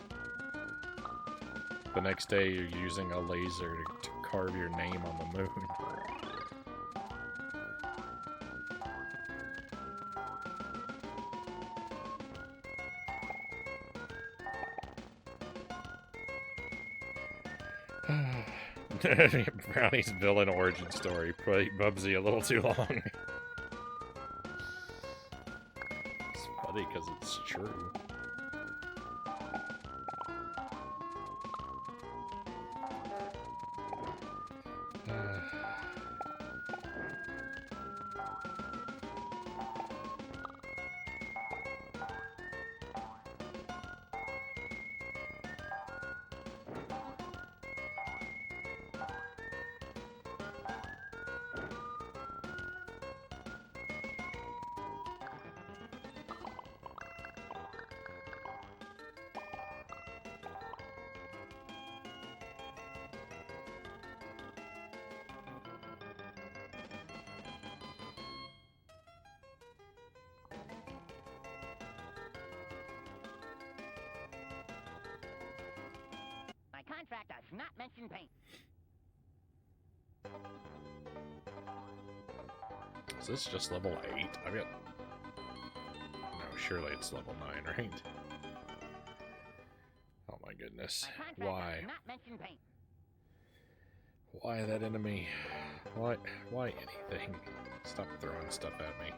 The next day you're using a laser to carve your name on the moon. Brownie's villain origin story. Played Bubsy a little too long. It's funny because it's true. Contract does not mention paint. Is this just level 8? I mean... No, surely it's level 9, right? Oh my goodness. Why? Does not mention paint. Why that enemy? Why anything? Stop throwing stuff at me.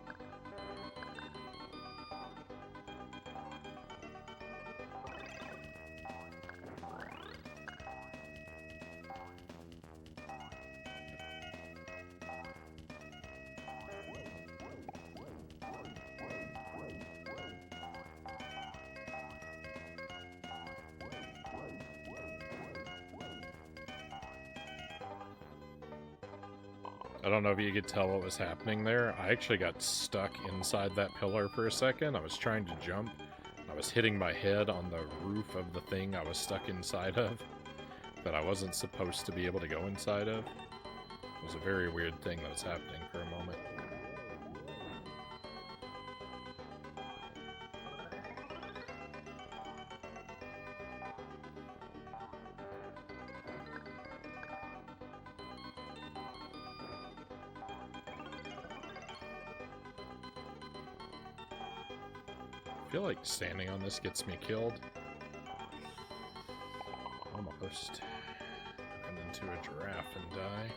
I don't know if you could tell what was happening there. I actually got stuck inside that pillar for a second. I was trying to jump. I was hitting my head on the roof of the thing I was stuck inside of that I wasn't supposed to be able to go inside of. It was a very weird thing that was happening for a moment. I feel like standing on this gets me killed. Almost. Run into a giraffe and die.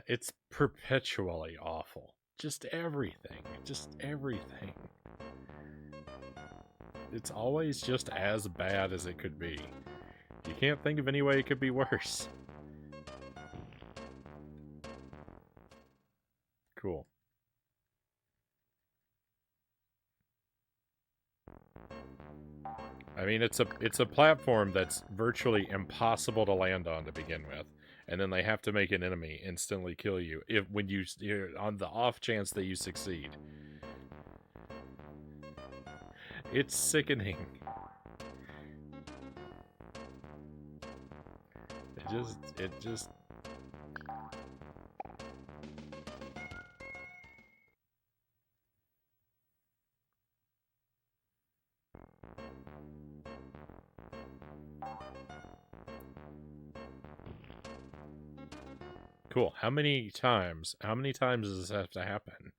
It's perpetually awful. Just everything. Just everything. It's always just as bad as it could be. You can't think of any way it could be worse. Cool. I mean, it's a platform that's virtually impossible to land on to begin with, and then they have to make an enemy instantly kill you when you're on the off chance that you succeed. It's sickening. It just. Cool. How many times does this have to happen?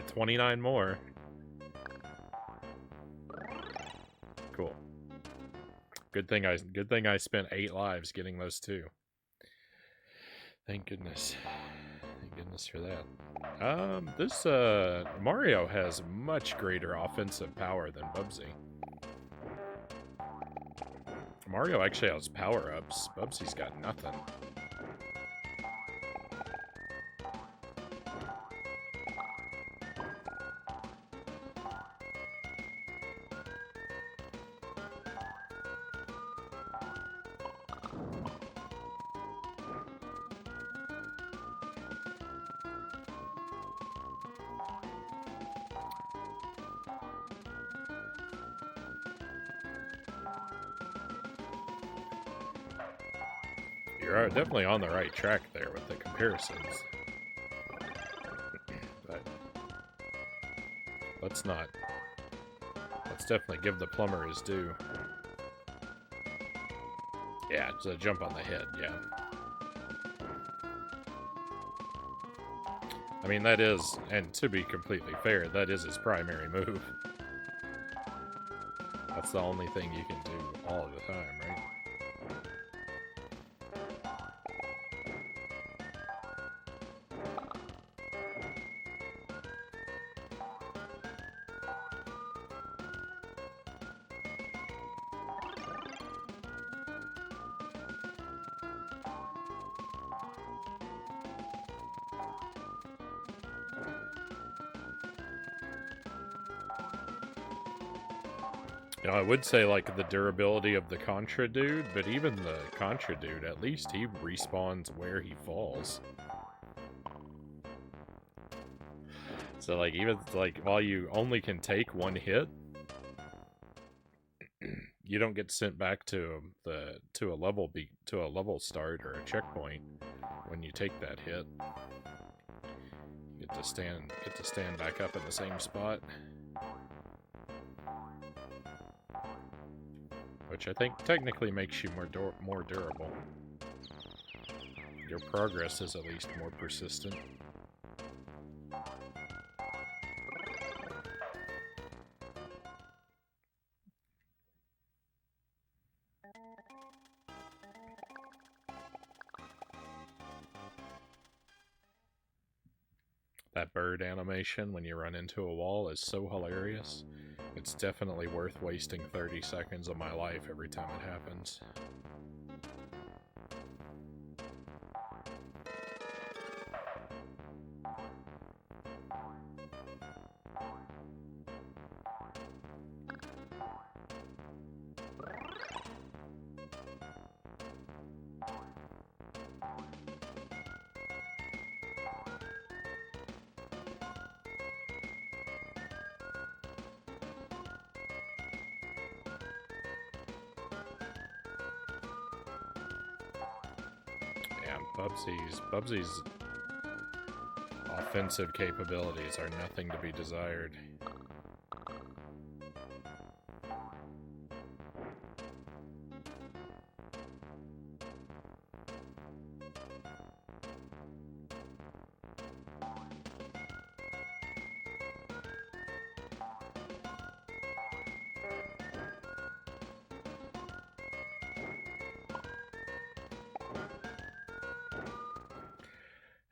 29 more. Cool. Good thing I spent 8 lives getting those 2. Thank goodness. Thank goodness for that. This Mario has much greater offensive power than Bubsy. Mario actually has power-ups. Bubsy's got nothing. You're definitely on the right track there with the comparisons. But let's definitely give the plumber his due. Yeah, it's a jump on the head, yeah. I mean, that is, and to be completely fair, that is his primary move. That's the only thing you can do all of the time, right? You know, I would say, like, the durability of the Contra dude, but even the Contra dude, at least he respawns where he falls. So, like, even, like, while you only can take 1 hit, you don't get sent back to a level start or a checkpoint when you take that hit. You get to stand back up in the same spot. Which I think technically makes you more durable. Your progress is at least more persistent. That bird animation when you run into a wall is so hilarious. It's definitely worth wasting 30 seconds of my life every time it happens. Bubsy's offensive capabilities are nothing to be desired.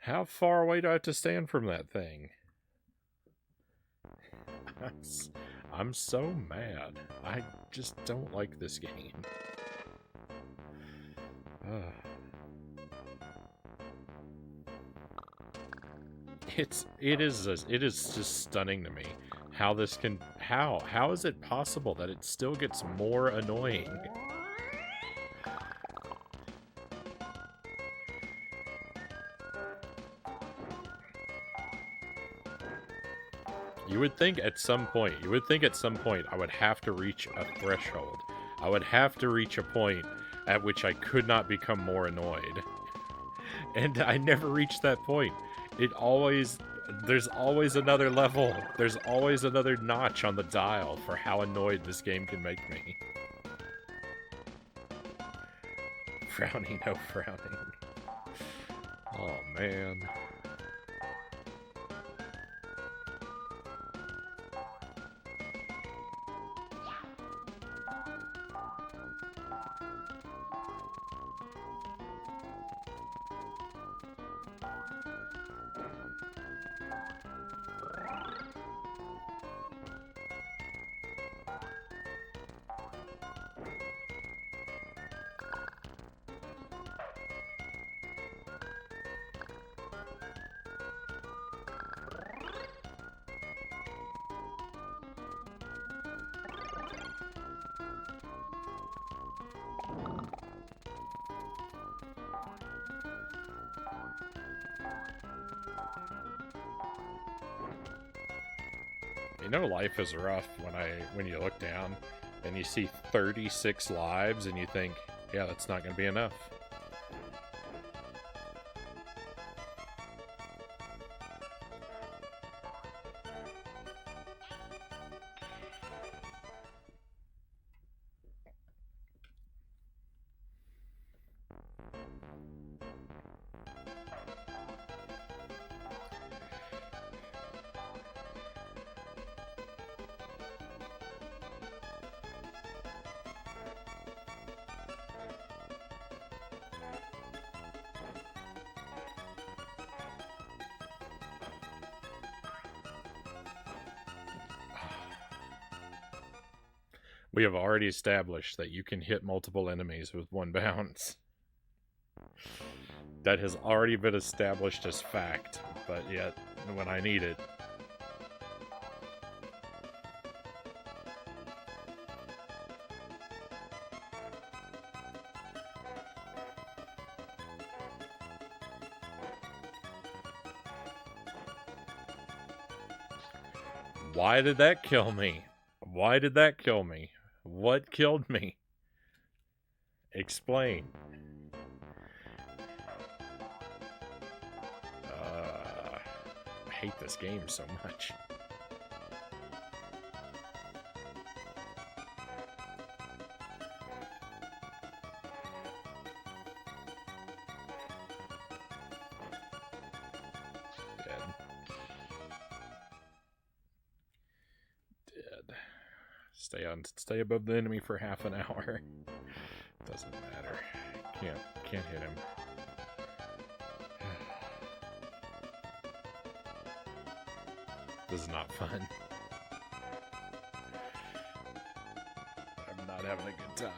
How far away do I have to stand from that thing? I'm so mad. I just don't like this game. It is just stunning to me how this can how is it possible that it still gets more annoying? You would think at some point I would have to reach a threshold. I would have to reach a point at which I could not become more annoyed. And I never reached that point. There's always another level. There's always another notch on the dial for how annoyed this game can make me. Frownie, no frowning. Oh, man. You know life is rough when you look down and you see 36 lives and you think, yeah, that's not going to be enough. We have already established that you can hit multiple enemies with one bounce. That has already been established as fact, but yet, when I need it... Why did that kill me? Why did that kill me? What killed me? Explain. I hate this game so much. Dead. Stay above the enemy for half an hour. Doesn't matter. Can't hit him. This is not fun. I'm not having a good time.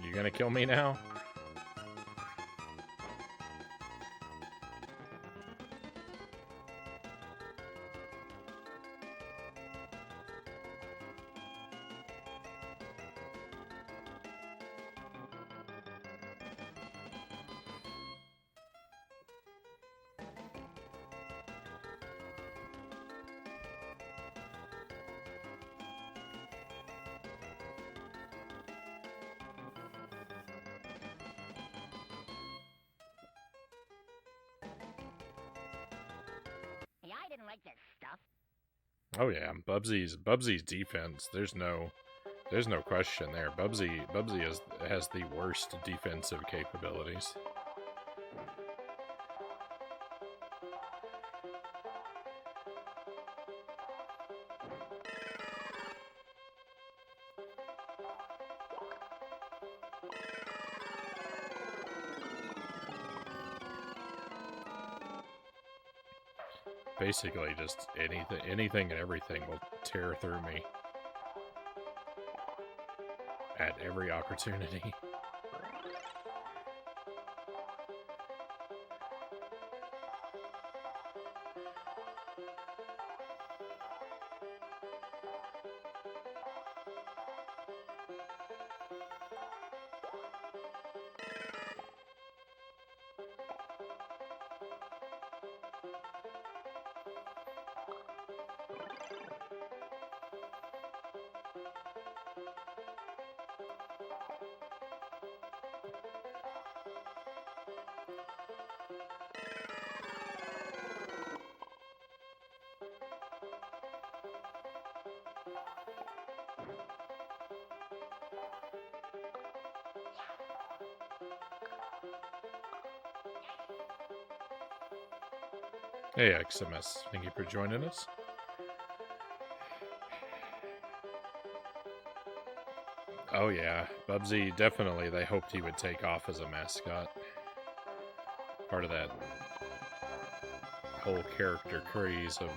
You gonna kill me now? Like this stuff. Oh yeah, Bubsy's defense. There's no question there. Bubsy has the worst defensive capabilities. basically just anything and everything will tear through me at every opportunity. Hey, XMS, thank you for joining us. Oh yeah, Bubsy, definitely, they hoped he would take off as a mascot. Part of that whole character craze of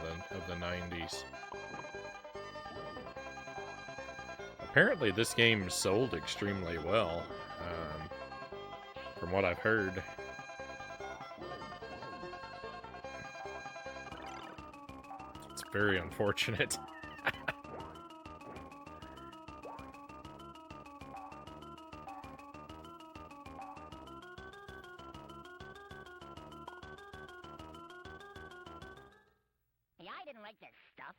the 90s. Apparently this game sold extremely well, from what I've heard. It's very unfortunate. Yeah, I didn't like this stuff.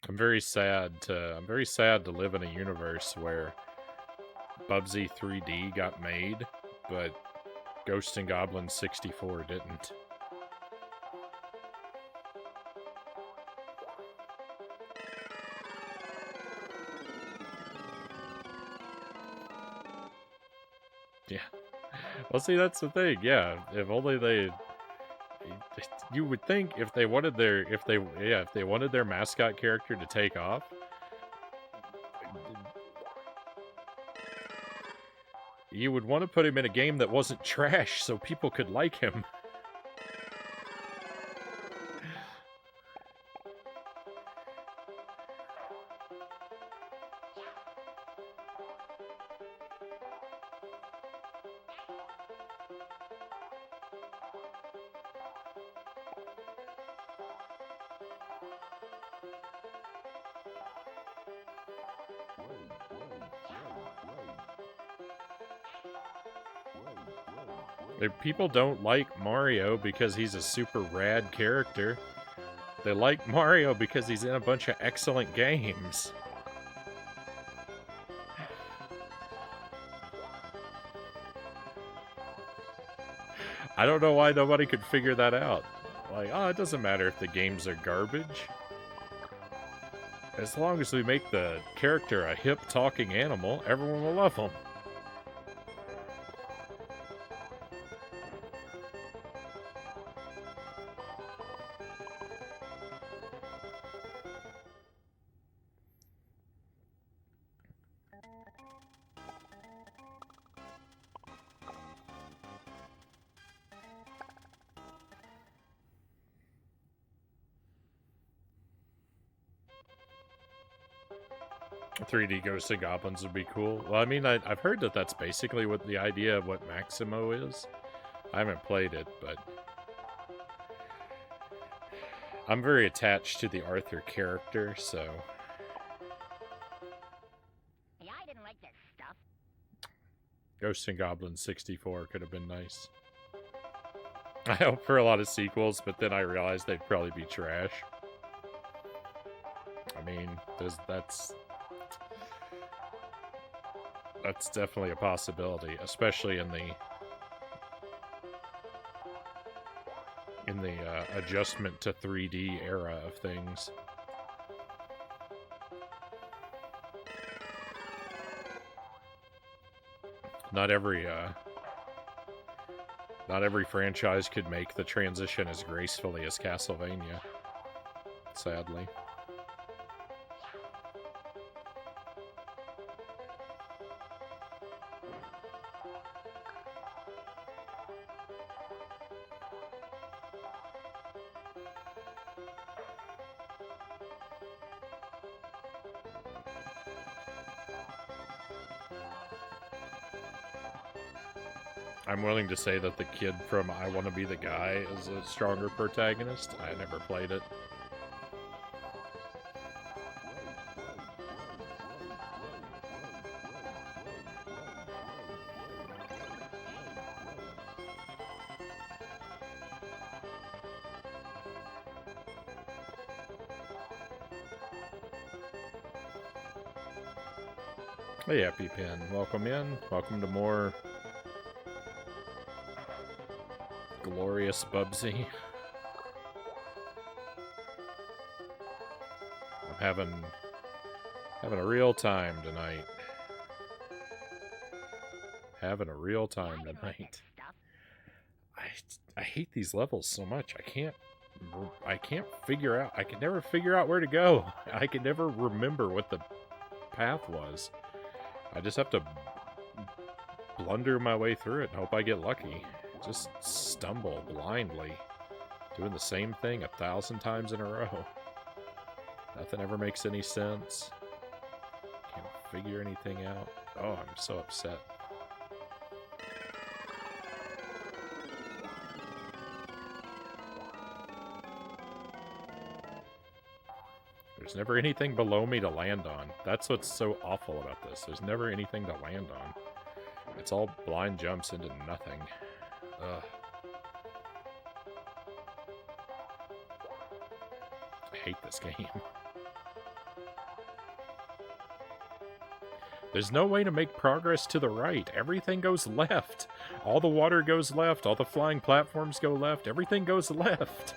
I'm very sad to live in a universe where Bubsy 3D got made, but Ghosts and Goblins 64 didn't. Yeah. Well, see, that's the thing. Yeah, if only they. You would think if they wanted if they wanted their mascot character to take off, you would want to put him in a game that wasn't trash so people could like him. People don't like Mario because he's a super rad character. They like Mario because he's in a bunch of excellent games. I don't know why nobody could figure that out. Like, oh, it doesn't matter if the games are garbage. As long as we make the character a hip talking animal, everyone will love him. .3D Ghosts and Goblins would be cool. Well, I mean, I've heard that that's basically what the idea of what Maximo is. I haven't played it, but I'm very attached to the Arthur character, so... Yeah, I didn't like this stuff. Ghosts and Goblins 64 could have been nice. I hope for a lot of sequels, but then I realized they'd probably be trash. I mean, that's definitely a possibility, especially in the adjustment to 3D era of things. Not every franchise could make the transition as gracefully as Castlevania, sadly. I'm willing to say that the kid from I Want to Be the Guy is a stronger protagonist. I never played it. Hey, Happy Pin. Welcome in. Welcome to more glorious Bubsy. I'm having a real time tonight. Having a real time tonight. I hate these levels so much. I can't figure out. I can never figure out where to go. I can never remember what the path was. I just have to blunder my way through it and hope I get lucky. Just stumble blindly, doing the same thing 1,000 times in a row. Nothing ever makes any sense. Can't figure anything out. Oh, I'm so upset. There's never anything below me to land on. That's what's so awful about this. There's never anything to land on. It's all blind jumps into nothing. Ugh. I hate this game. There's no way to make progress to the right. Everything goes left. All the water goes left. All the flying platforms go left. Everything goes left.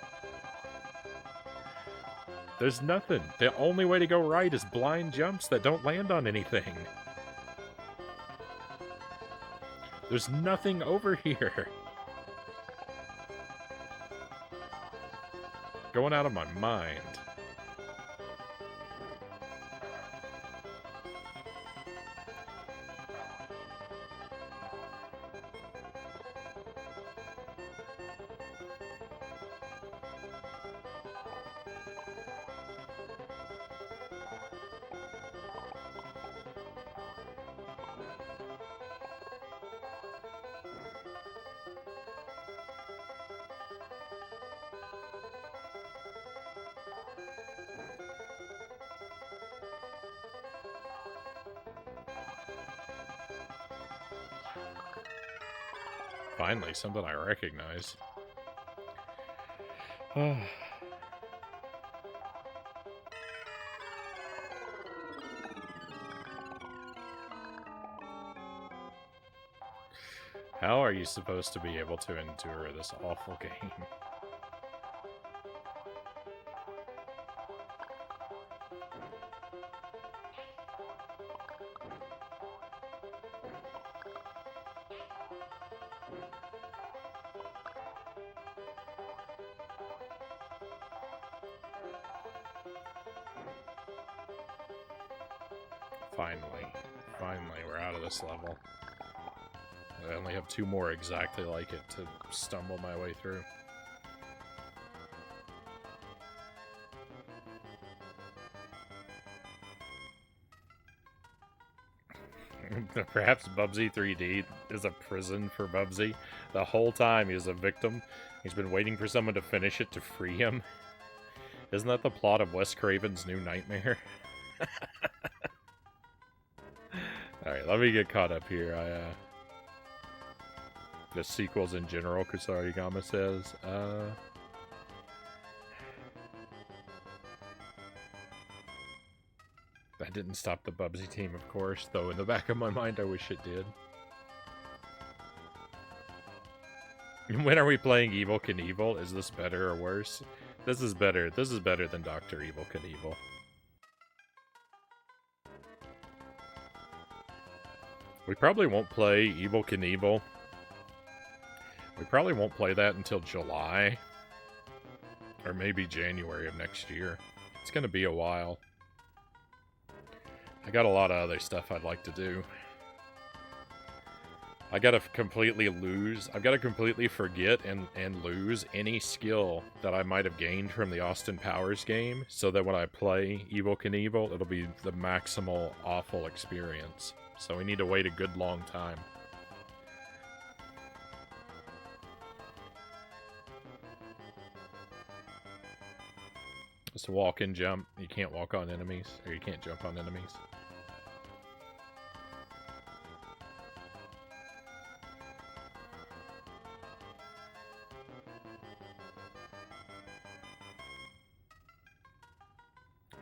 There's nothing. The only way to go right is blind jumps that don't land on anything. There's nothing over here. Going out of my mind. Finally, something I recognize. How are you supposed to be able to endure this awful game? Finally, we're out of this level. I only have 2 more exactly like it to stumble my way through. Perhaps Bubsy 3D is a prison for Bubsy. The whole time he was a victim. He's been waiting for someone to finish it to free him. Isn't that the plot of Wes Craven's New Nightmare? Alright, let me get caught up here. The sequels in general, Kusarigama says. That didn't stop the Bubsy team, of course, though in the back of my mind I wish it did. When are we playing Evel Knievel? Is this better or worse? This is better. This is better than Dr. Evel Knievel. We probably won't play Evel Knievel. We probably won't play that until July. Or maybe January of next year. It's gonna be a while. I got a lot of other stuff I'd like to do. I gotta completely forget and lose any skill that I might have gained from the Austin Powers game, so that when I play Evel Knievel, it'll be the maximal awful experience. So we need to wait a good long time. Just walk and jump. You can't walk on enemies, or you can't jump on enemies.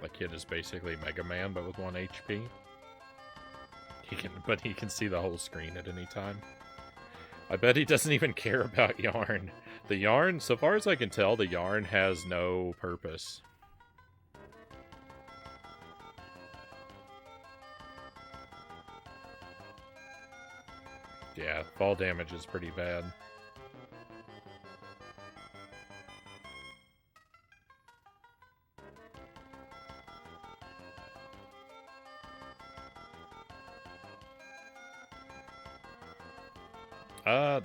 The kid is basically Mega Man, but with 1 HP. But he can see the whole screen at any time. I bet he doesn't even care about yarn. The yarn, so far as I can tell, the yarn has no purpose. Yeah, fall damage is pretty bad.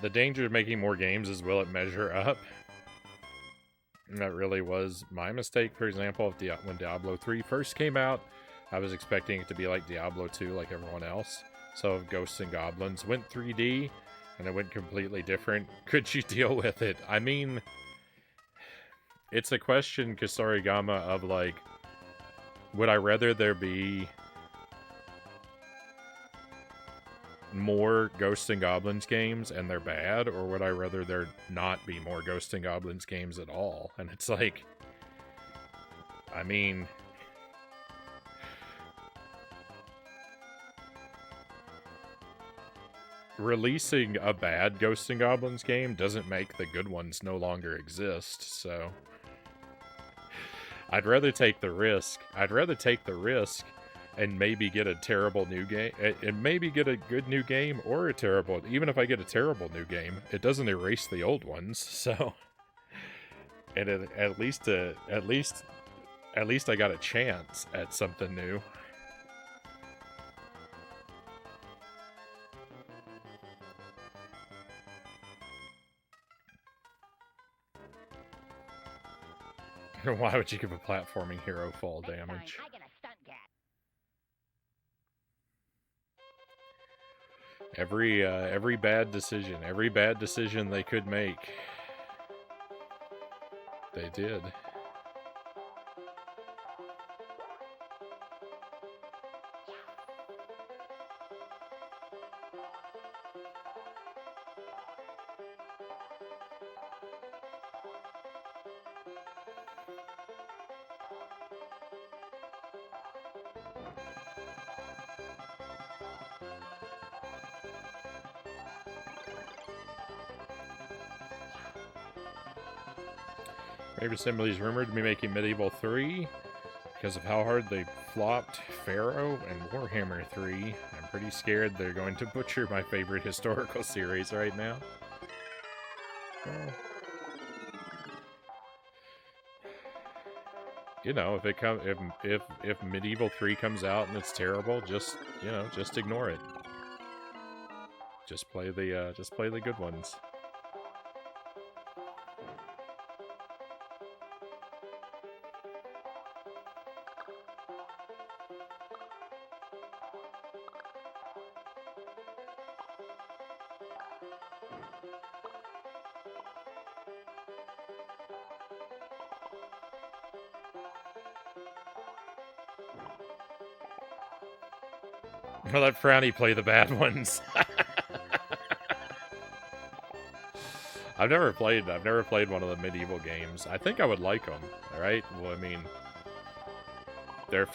The danger of making more games is, will it measure up? And that really was my mistake. For example, when Diablo 3 first came out, I was expecting it to be like Diablo 2, like everyone else. So if Ghosts and Goblins went 3D, and it went completely different, could you deal with it? I mean, it's a question, Kusarigama, of like, would I rather there be more Ghosts and Goblins games and they're bad, or would I rather there not be more Ghosts and Goblins games at all? And it's like, I mean, releasing a bad Ghosts and Goblins game doesn't make the good ones no longer exist, so I'd rather take the risk. I'd rather take the risk and maybe get a terrible new game, and maybe get a good new game or a terrible. Even if I get a terrible new game, it doesn't erase the old ones. So, and at least I got a chance at something new. Why would you give a platforming hero fall damage? Every bad decision they could make, they did. Brave Assembly is rumored to be making Medieval 3 because of how hard they flopped Pharaoh and Warhammer 3. I'm pretty scared they're going to butcher my favorite historical series right now. Well, you know, if Medieval 3 comes out and it's terrible, just ignore it. Just play the good ones. I'll let Frownie play the bad ones. I've never played one of the medieval games. I think I would like them. All right. Well, I mean, there are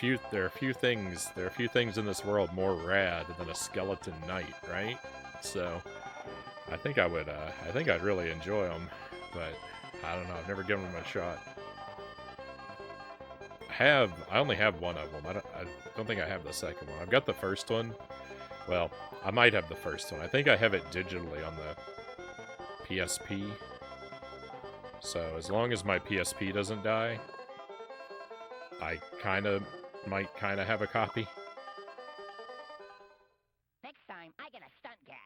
a few things in this world more rad than a skeleton knight, right? So, I think I'd really enjoy them, but I don't know. I've never given them a shot. I only have one of them. I don't think I have the second one. I've got the first one. Well, I might have the first one. I think I have it digitally on the PSP. So as long as my PSP doesn't die, I might have a copy. Next time, I get a stunt cat.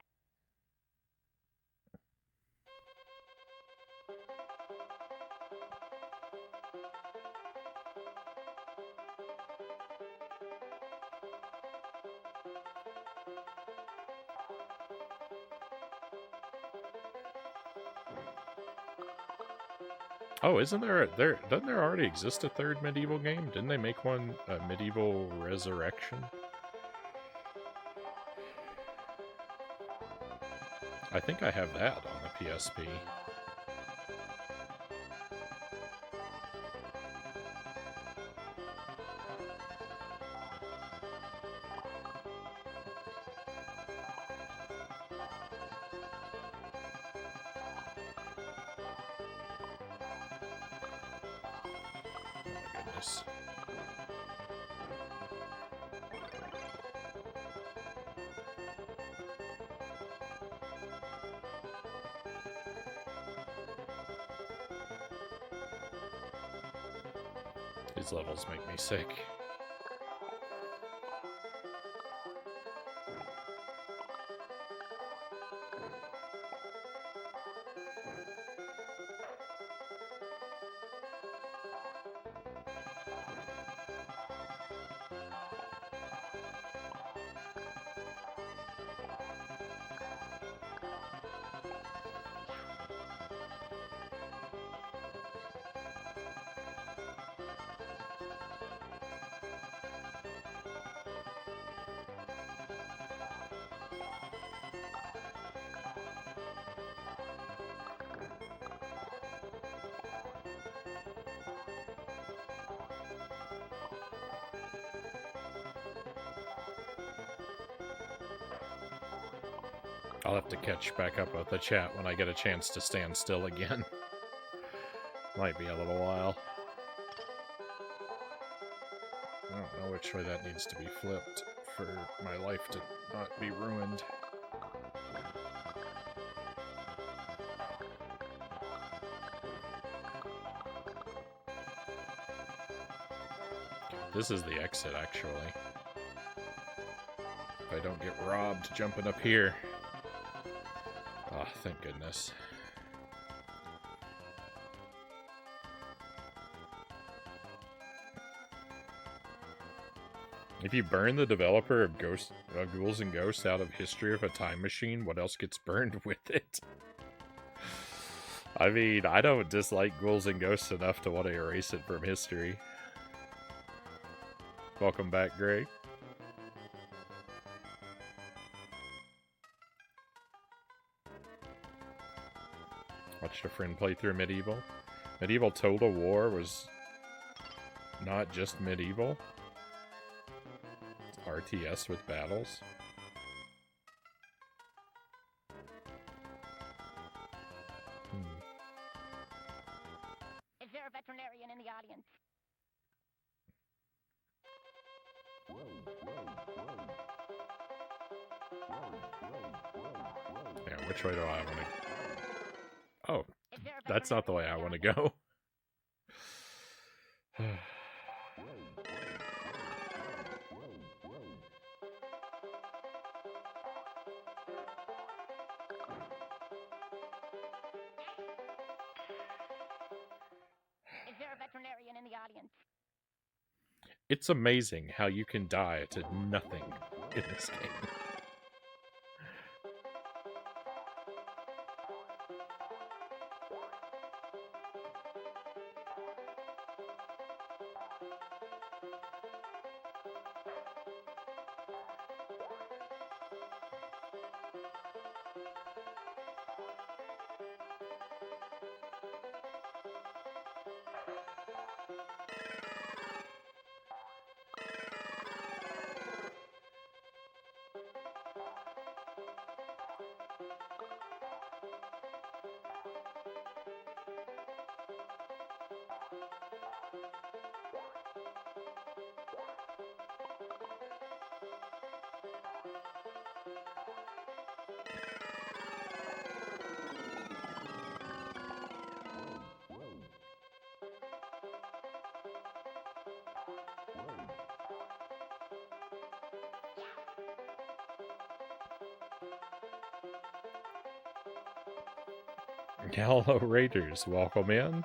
Oh, isn't there doesn't there already exist a third medieval game? Didn't they make one, Medieval Resurrection? I think I have that on the PSP. Goodness. These levels make me sick. I'll have to catch back up with the chat when I get a chance to stand still again. Might be a little while. I don't know which way that needs to be flipped for my life to not be ruined. This is the exit, actually. If I don't get robbed jumping up here. Oh, thank goodness. If you burn the developer of Ghouls and Ghosts out of History of a Time Machine, what else gets burned with it? I mean, I don't dislike Ghouls and Ghosts enough to want to erase it from history. Welcome back, Greg. Watched a friend play through Medieval. Medieval Total War was not just medieval. It's RTS with battles. Is there a veterinarian in the audience? Yeah, which way do I want to... Oh, that's not the way I want to go. Is there a veterinarian in the audience? It's amazing how you can die to nothing in this game. Hello, Raiders. Welcome in.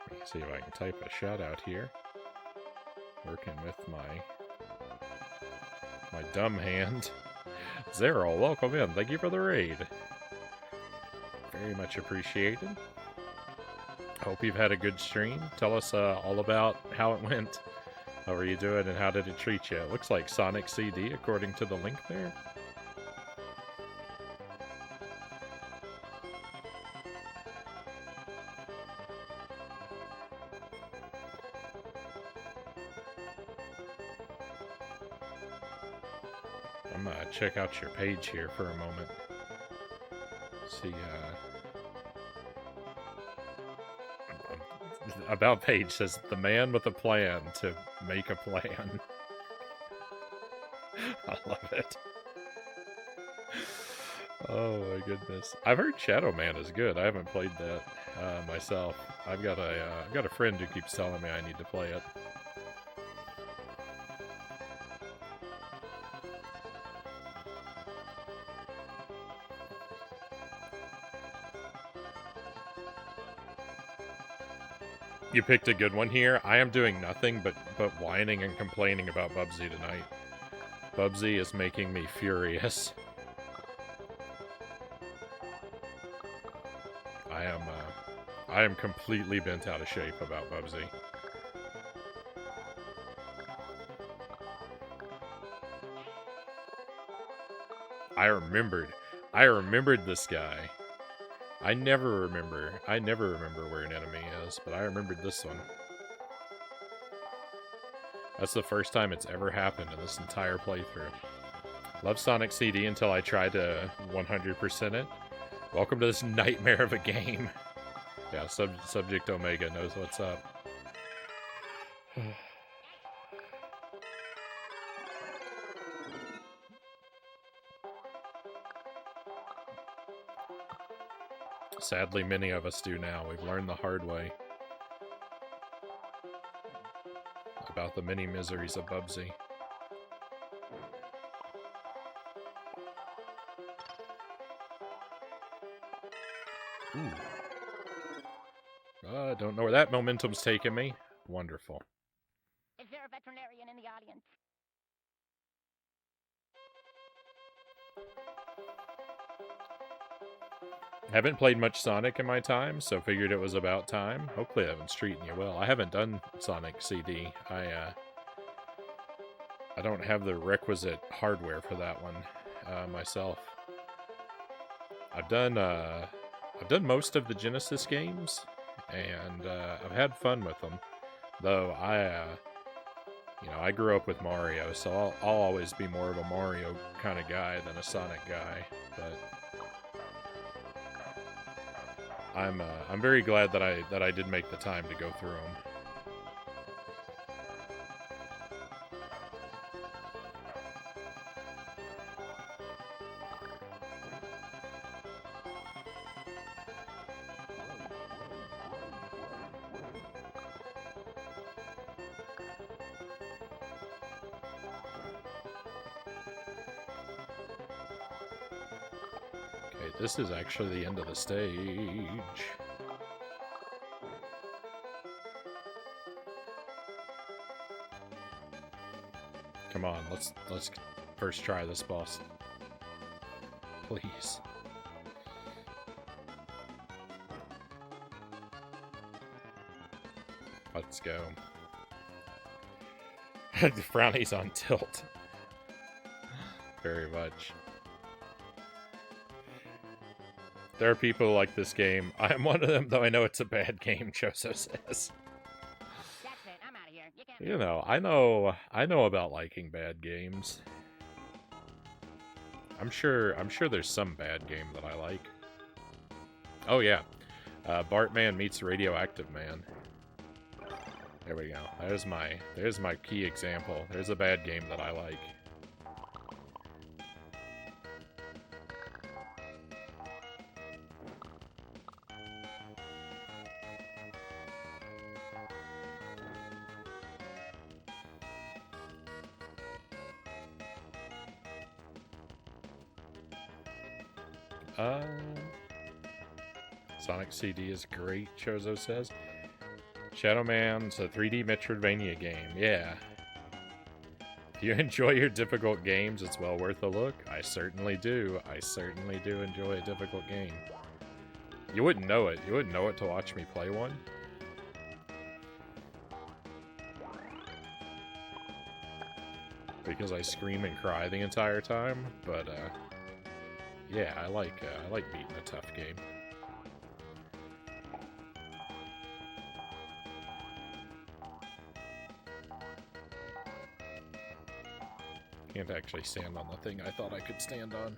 Let me see if I can type a shout out here. Working with my dumb hand. Zero, welcome in. Thank you for the raid. Very much appreciated. Hope you've had a good stream. Tell us all about how it went. How are you doing and how did it treat you? It looks like Sonic CD according to the link there. I'm gonna check out your page here for a moment. See, about page says the man with a plan to make a plan. I love it. Oh my goodness! I've heard Shadow Man is good. I haven't played that myself. I've got a friend who keeps telling me I need to play it. You picked a good one here. I am doing nothing but whining and complaining about Bubsy tonight. Bubsy is making me furious. I am completely bent out of shape about Bubsy. I remembered this guy. I never remember where an enemy is, but I remembered this one. That's the first time it's ever happened in this entire playthrough. Love Sonic CD until I tried to 100% it. Welcome to this nightmare of a game. Yeah, Subject Omega knows what's up. Sadly, many of us do now. We've learned the hard way about the many miseries of Bubsy. Ooh. I don't know where that momentum's taking me. Wonderful. Is there a veterinarian in the audience? Haven't played much Sonic in my time, so figured it was about time. Hopefully that one's treating you well. I haven't done Sonic CD. I don't have the requisite hardware for that one myself. I've done most of the Genesis games, and I've had fun with them. Though I grew up with Mario, so I'll always be more of a Mario kind of guy than a Sonic guy. But I'm very glad that I did make the time to go through them. This is actually the end of the stage. Come on, let's first try this boss. Please. Let's go. Frownie's on tilt. Very much. There are people who like this game. I'm one of them, though I know it's a bad game, Choso says. That's it. I'm out of here. You can't. You know, I know about liking bad games. I'm sure there's some bad game that I like. Oh yeah. Bartman meets Radioactive Man. There we go. There's my key example. There's a bad game that I like. Sonic CD is great, Chozo says. Shadow Man's a 3D Metroidvania game. Yeah. If you enjoy your difficult games, it's well worth a look. I certainly do. I certainly do enjoy a difficult game. You wouldn't know it. You wouldn't know it to watch me play one. Because I scream and cry the entire time, but yeah, I like beating a tough game. Can't actually stand on the thing I thought I could stand on.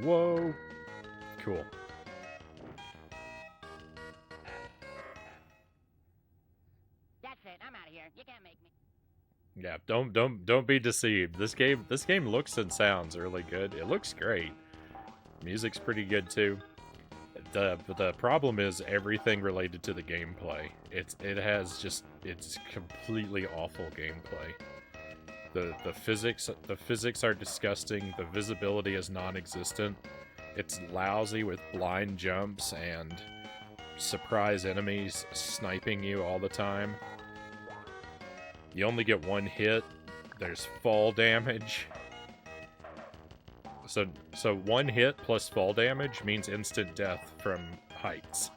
Whoa! Cool. That's it. I'm out of here. You can't make me. Yeah, don't be deceived. This game looks and sounds really good. It looks great. Music's pretty good too. The problem is everything related to the gameplay. It's completely awful gameplay. The physics are disgusting. The visibility is non-existent. It's lousy with blind jumps and surprise enemies sniping you all the time. You only get one hit. There's fall damage. So one hit plus fall damage means instant death from heights.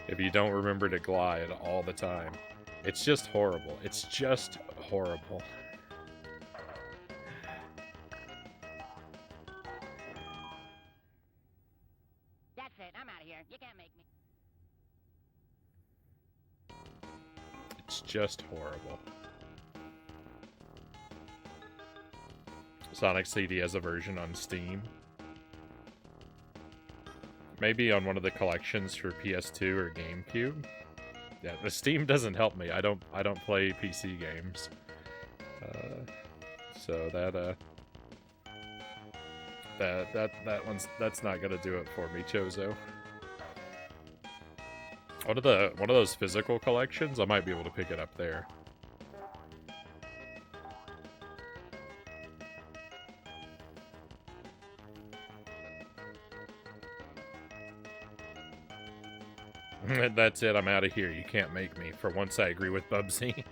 If you don't remember to glide all the time. It's just horrible. It's just horrible. That's it. I'm out of here. You can't make me. It's just horrible. Sonic CD has a version on Steam. Maybe on one of the collections for PS2 or GameCube. Yeah, the Steam doesn't help me. I don't play PC games. So that's not gonna do it for me, Chozo. One of those physical collections, I might be able to pick it up there. That's it, I'm out of here. You can't make me. For once, I agree with Bubsy.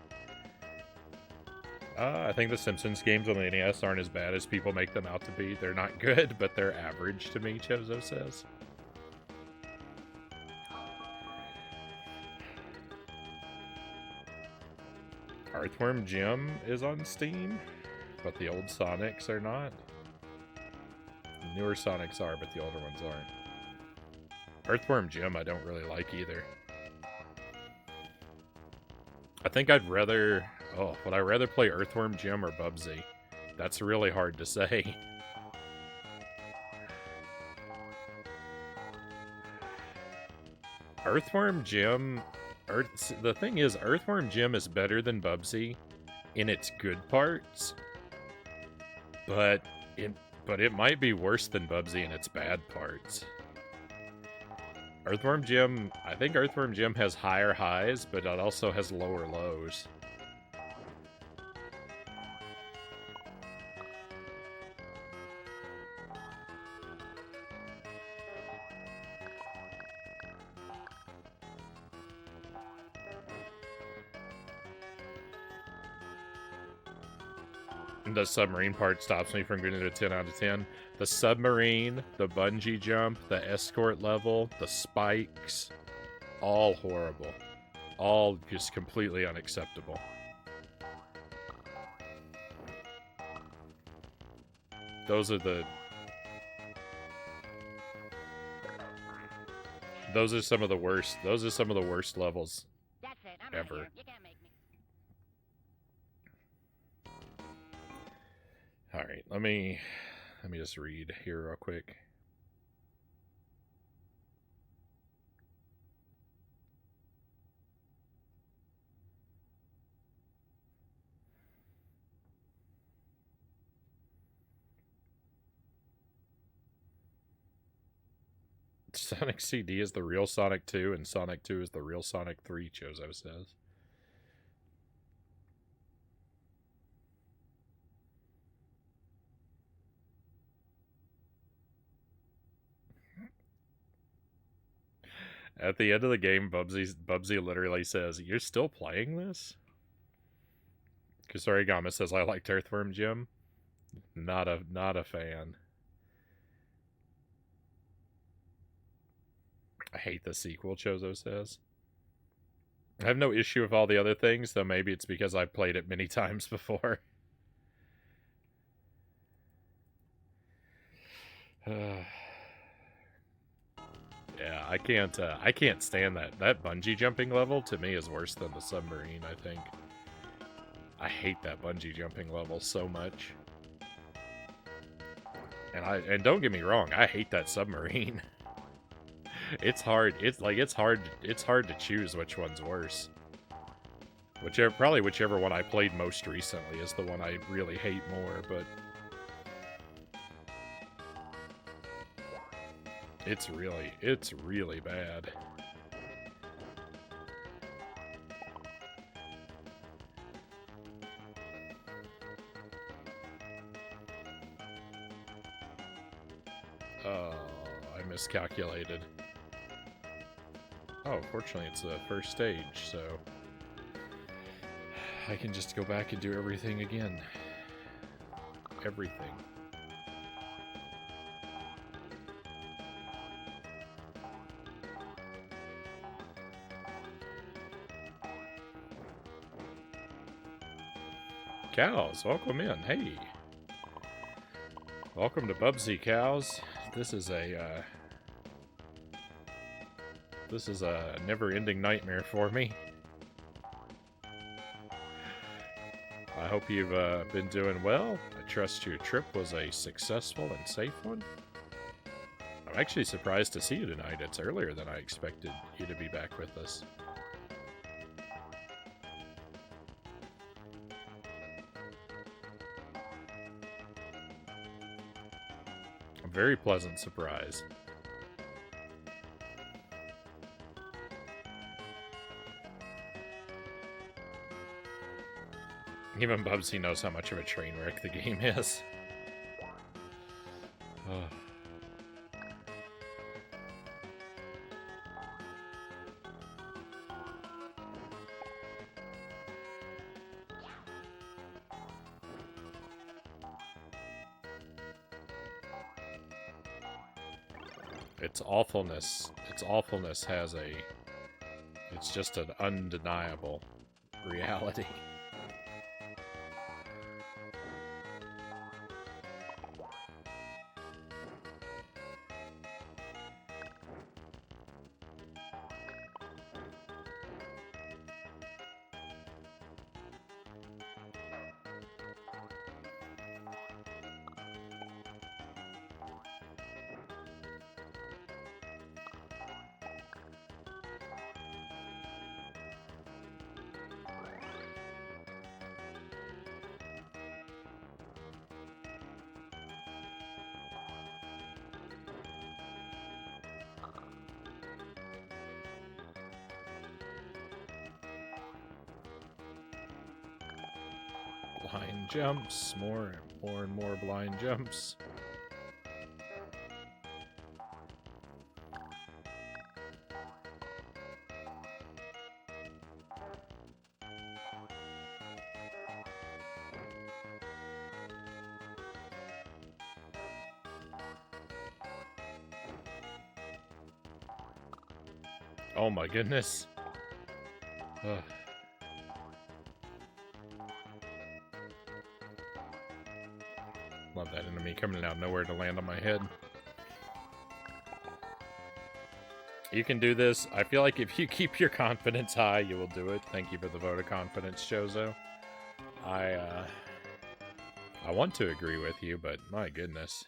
I think the Simpsons games on the NES aren't as bad as people make them out to be. They're not good, but they're average to me, Chozo says. Earthworm Jim is on Steam, but the old Sonics are not. The newer Sonics are, but the older ones aren't. Earthworm Jim I don't really like either. I think I'd rather... Oh, would I rather play Earthworm Jim or Bubsy? That's really hard to say. Earthworm Jim... The thing is, Earthworm Jim is better than Bubsy in its good parts, but it might be worse than Bubsy in its bad parts. Earthworm Jim, I think Earthworm Jim has higher highs, but it also has lower lows. The submarine part stops me from getting a 10 out of 10. The submarine, the bungee jump, the escort level, the spikes, all horrible. All just completely unacceptable. Those are some of the worst. Those are some of the worst levels ever. Alright, let me just read here real quick. Sonic CD is the real Sonic 2, and Sonic 2 is the real Sonic 3, Chozo says. At the end of the game, Bubsy literally says, "You're still playing this?" Kusarigama says, "I liked Earthworm Jim." Not a fan. I hate the sequel, Chozo says. I have no issue with all the other things, though maybe it's because I've played it many times before. Yeah, I can't stand that. That bungee jumping level to me is worse than the submarine, I think. I hate that bungee jumping level so much. And don't get me wrong, I hate that submarine. It's hard. It's hard to choose which one's worse. Whichever one I played most recently is the one I really hate more, but it's really bad. Oh, I miscalculated. Oh, fortunately it's the first stage, so I can just go back and do everything again. Everything. Cows, welcome in. Hey. Welcome to Bubsy, cows. This is a never-ending nightmare for me. I hope you've been doing well. I trust your trip was a successful and safe one. I'm actually surprised to see you tonight. It's earlier than I expected you to be back with us. A very pleasant surprise. Even Bubsy knows how much of a train wreck the game is. Its awfulness has a... It's just an undeniable reality. Blind jumps, more and more blind jumps. Oh my goodness. Ugh. Love that enemy coming out of nowhere to land on my head. You can do this. I feel like if you keep your confidence high, you will do it. Thank you for the vote of confidence, Chozo. I want to agree with you, but my goodness.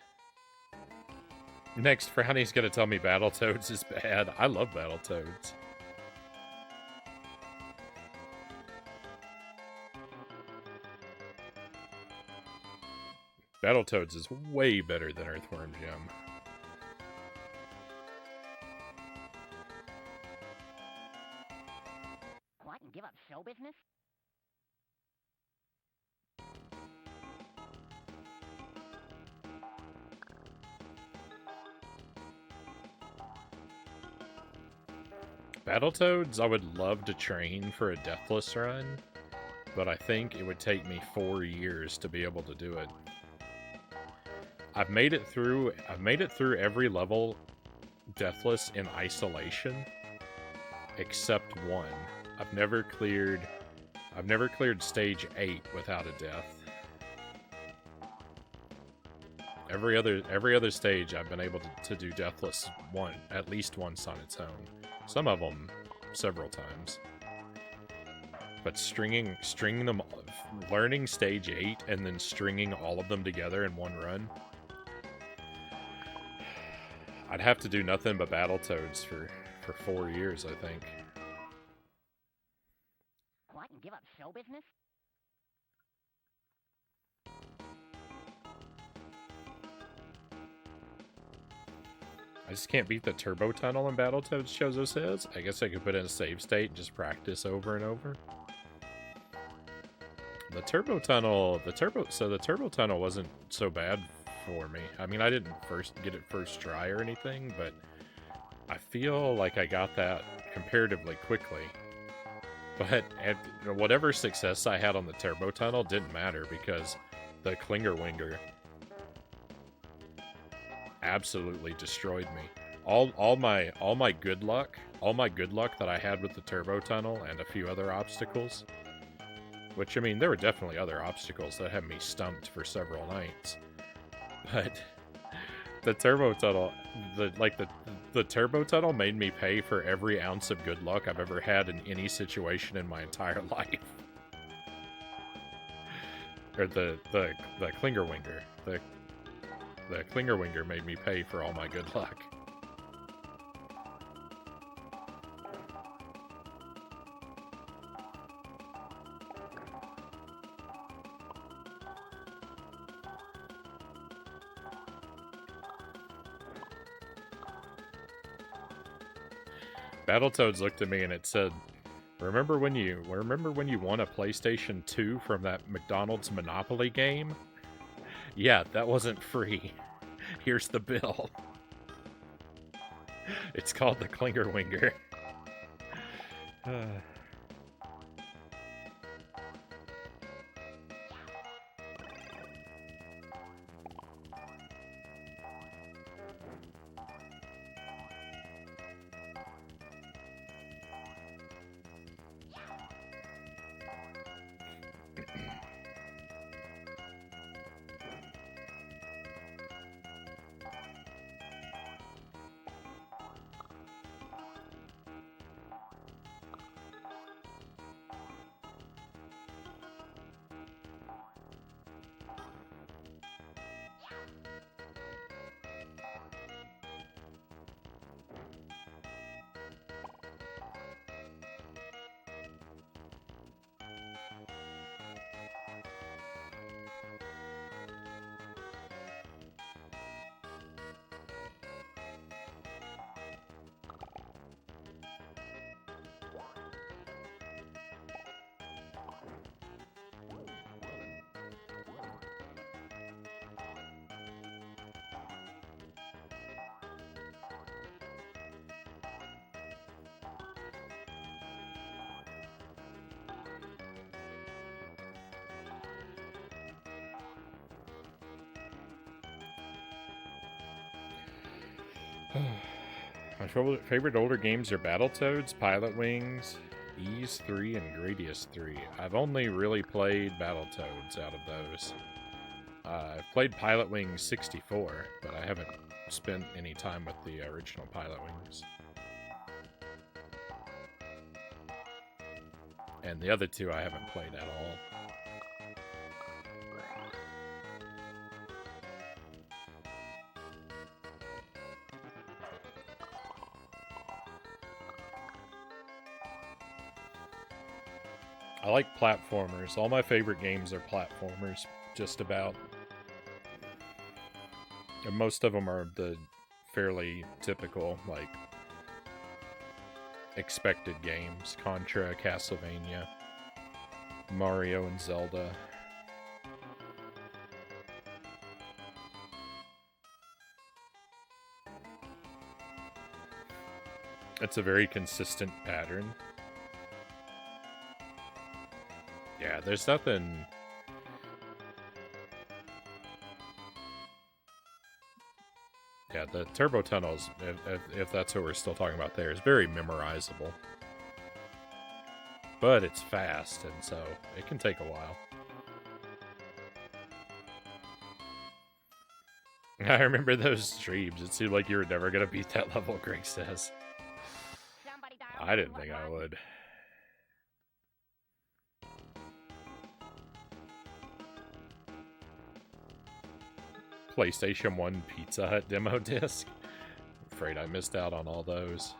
Next, Frownie's gonna tell me Battletoads is bad. I love Battletoads. Battletoads is way better than Earthworm Jim. What, and give up show business? Battletoads, I would love to train for a deathless run, but I think it would take me 4 years to be able to do it. I've made it through every level deathless in isolation except one. I've never cleared stage 8 without a death. Every other stage I've been able to do deathless at least once on its own. Some of them several times. But stringing them, learning stage 8 and then stringing all of them together in one run, I'd have to do nothing but Battletoads for 4 years, I think. What, and give up show business? I just can't beat the turbo tunnel in Battletoads, Chozo says. I guess I could put in a save state and just practice over and over. The turbo tunnel wasn't so bad for me. I mean, I didn't get it first try or anything, but I feel like I got that comparatively quickly. But whatever success I had on the turbo tunnel didn't matter because the Klinger Winger absolutely destroyed me. All my good luck that I had with the turbo tunnel and a few other obstacles, which I mean there were definitely other obstacles that had me stumped for several nights, but the turbo tunnel, the turbo tunnel made me pay for every ounce of good luck I've ever had in any situation in my entire life. Or the Klinger Winger. The Klinger Winger made me pay for all my good luck. Battletoads looked at me and it said, remember when you won a PlayStation 2 from that McDonald's Monopoly game? Yeah, that wasn't free. Here's the bill. It's called the Klinger Winger. My favorite older games are Battletoads, Pilot Wings, Ys 3, and Gradius 3. I've only really played Battletoads out of those. I've played Pilot Wings 64, but I haven't spent any time with the original Pilot Wings. And the other two I haven't played at all. I like platformers. All my favorite games are platformers, just about. And most of them are the fairly typical, like, expected games. Contra, Castlevania, Mario, and Zelda. It's a very consistent pattern. Yeah, there's nothing... Yeah, the turbo tunnels, if that's what we're still talking about there, is very memorizable. But it's fast, and so it can take a while. I remember those streams. It seemed like you were never going to beat that level, Greg says. I didn't think I would. PlayStation 1 Pizza Hut demo disc. I'm afraid I missed out on all those.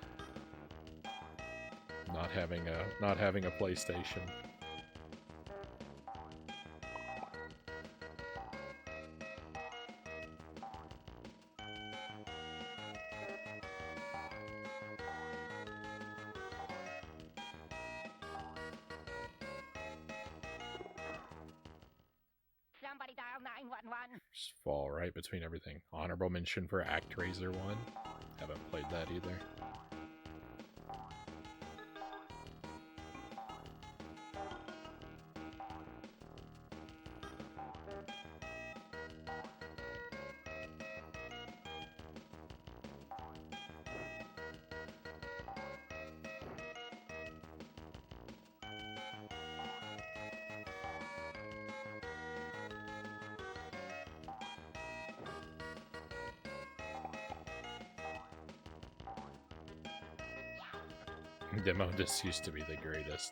Not having a PlayStation. Somebody dial 911. Just fall right between everything. Honorable mention for ActRaiser 1. Haven't played that either. Demo disc used to be the greatest.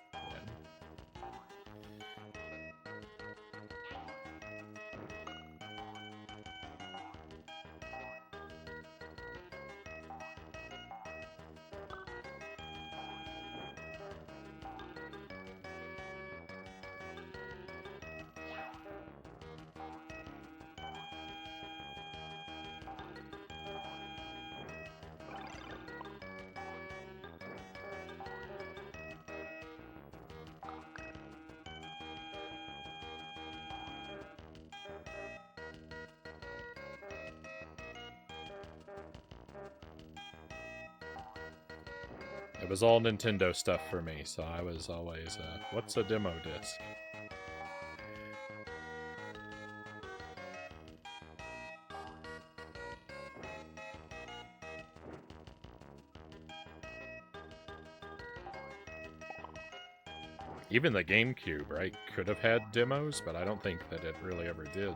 It was all Nintendo stuff for me, so I was always, what's a demo disc? Even the GameCube, right, could have had demos, but I don't think that it really ever did.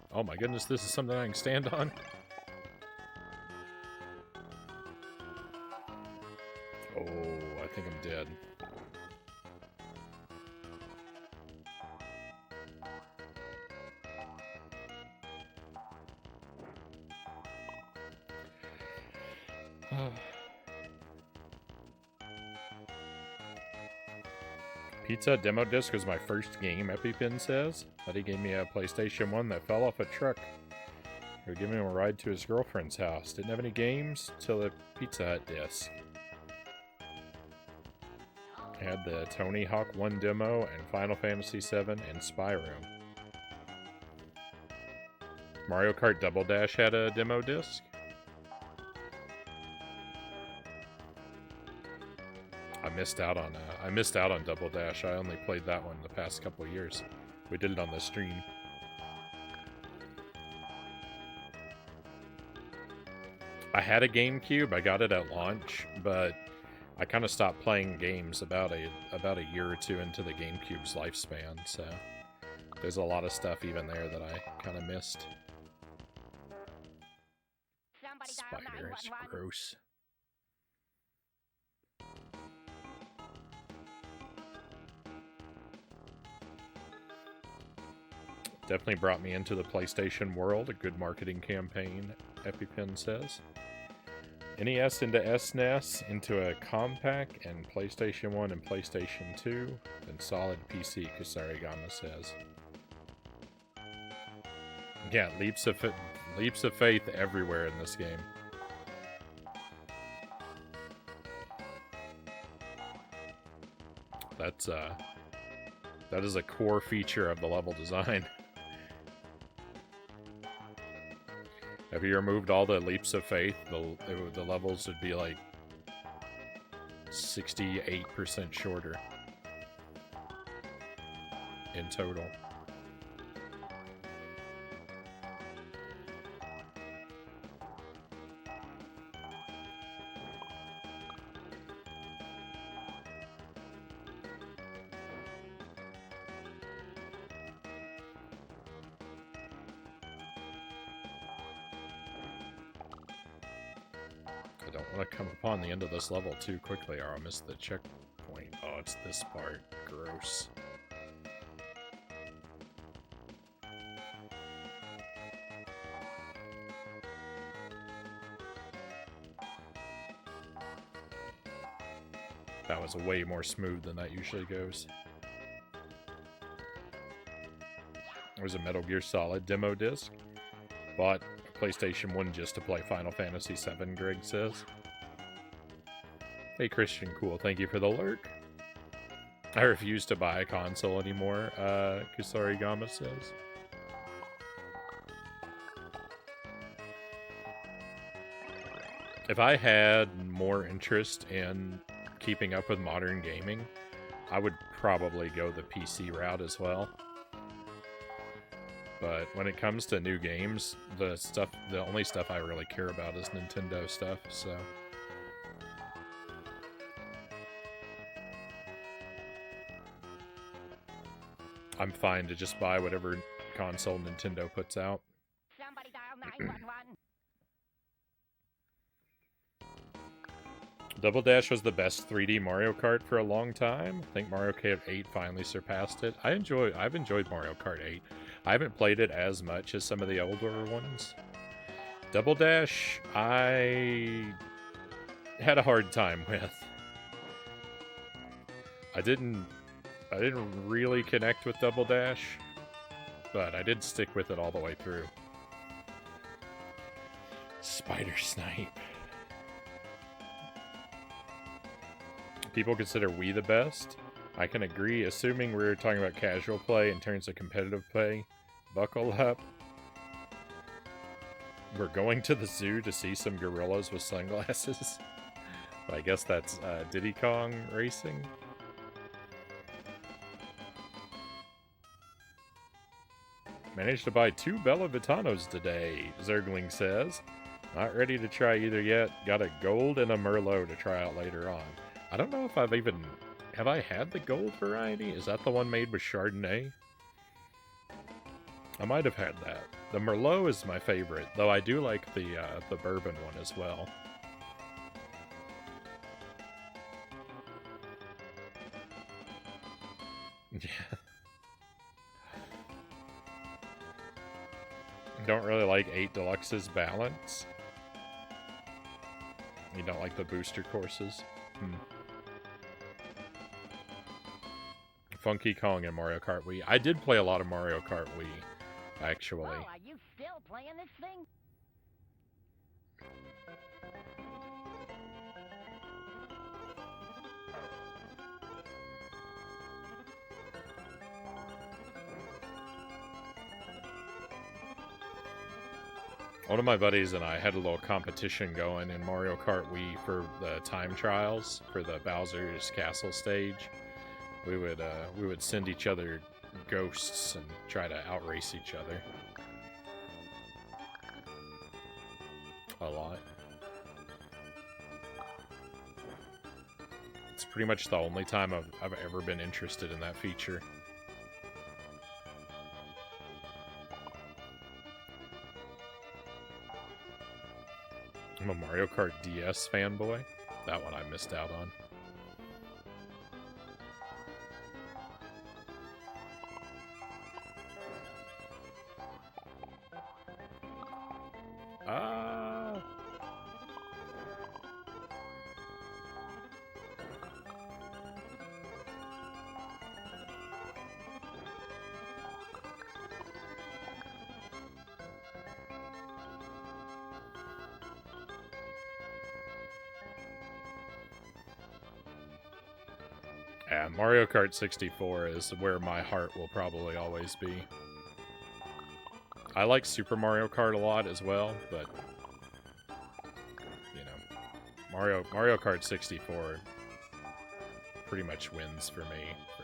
Oh my goodness, this is something I can stand on? Oh, I think I'm dead. Pizza demo disc was my first game, EpiPen says. Buddy gave me a PlayStation 1 that fell off a truck. They were giving him a ride to his girlfriend's house. Didn't have any games till the Pizza Hut disc. Had the Tony Hawk 1 demo and Final Fantasy 7 and Spyro. Mario Kart Double Dash had a demo disc. I missed out on Double Dash. I only played that one the past couple of years. We did it on the stream. I had a GameCube. I got it at launch, but I kind of stopped playing games about a year or two into the GameCube's lifespan. So there's a lot of stuff even there that I kind of missed. Spider is gross. Definitely brought me into the PlayStation world. A good marketing campaign, EpiPen says. NES into SNES, into a compact, and PlayStation 1 and PlayStation 2, then solid PC, Kusarigama says. Yeah, leaps of faith everywhere in this game. that is a core feature of the level design. If you removed all the leaps of faith, the levels would be like 68% shorter in total. I don't want to come upon the end of this level too quickly or I'll miss the checkpoint. Oh, it's this part. Gross. That was way more smooth than that usually goes. There's a Metal Gear Solid demo disc. Bought a PlayStation 1 just to play Final Fantasy VII, Greg says. Hey Christian, cool. Thank you for the lurk. I refuse to buy a console anymore, Kusarigama says. If I had more interest in keeping up with modern gaming, I would probably go the PC route as well. But when it comes to new games, the only stuff I really care about is Nintendo stuff, so... I'm fine to just buy whatever console Nintendo puts out. Somebody dial 911. Double Dash was the best 3D Mario Kart for a long time. I think Mario Kart 8 finally surpassed it. I've enjoyed Mario Kart 8. I haven't played it as much as some of the older ones. Double Dash, I had a hard time with. I didn't really connect with Double Dash, but I did stick with it all the way through. Spider Snipe. People consider Wii the best. I can agree, assuming we're talking about casual play in terms of competitive play. Buckle up. We're going to the zoo to see some gorillas with sunglasses. I guess that's Diddy Kong Racing. Managed to buy 2 Bella Vitanos today, Zergling says. Not ready to try either yet. Got a gold and a Merlot to try out later on. I don't know if I've even... Have I had the gold variety? Is that the one made with Chardonnay? I might have had that. The Merlot is my favorite, though I do like the bourbon one as well. Yeah. Don't really like 8 Deluxe's balance. You don't like the booster courses? Funky Kong and Mario Kart Wii. I did play a lot of Mario Kart Wii, actually. Oh, are you still playing this thing? One of my buddies and I had a little competition going in Mario Kart Wii for the time trials for the Bowser's Castle stage. We would send each other ghosts and try to outrace each other. A lot. It's pretty much the only time I've ever been interested in that feature. I'm a Mario Kart DS fanboy. That one I missed out on. Yeah, Mario Kart 64 is where my heart will probably always be. I like Super Mario Kart a lot as well, but you know, Mario Kart 64 pretty much wins for me for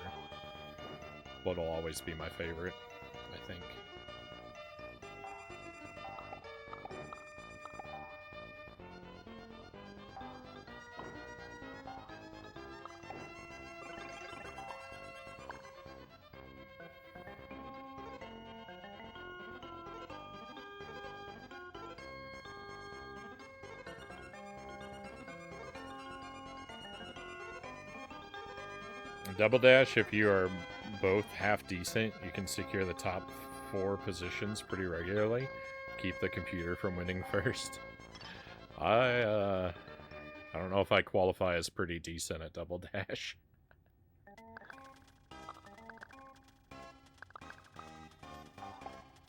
what'll always be my favorite, I think. Double Dash, if you are both half decent, you can secure the top 4 positions pretty regularly. Keep the computer from winning first. I don't know if I qualify as pretty decent at Double Dash.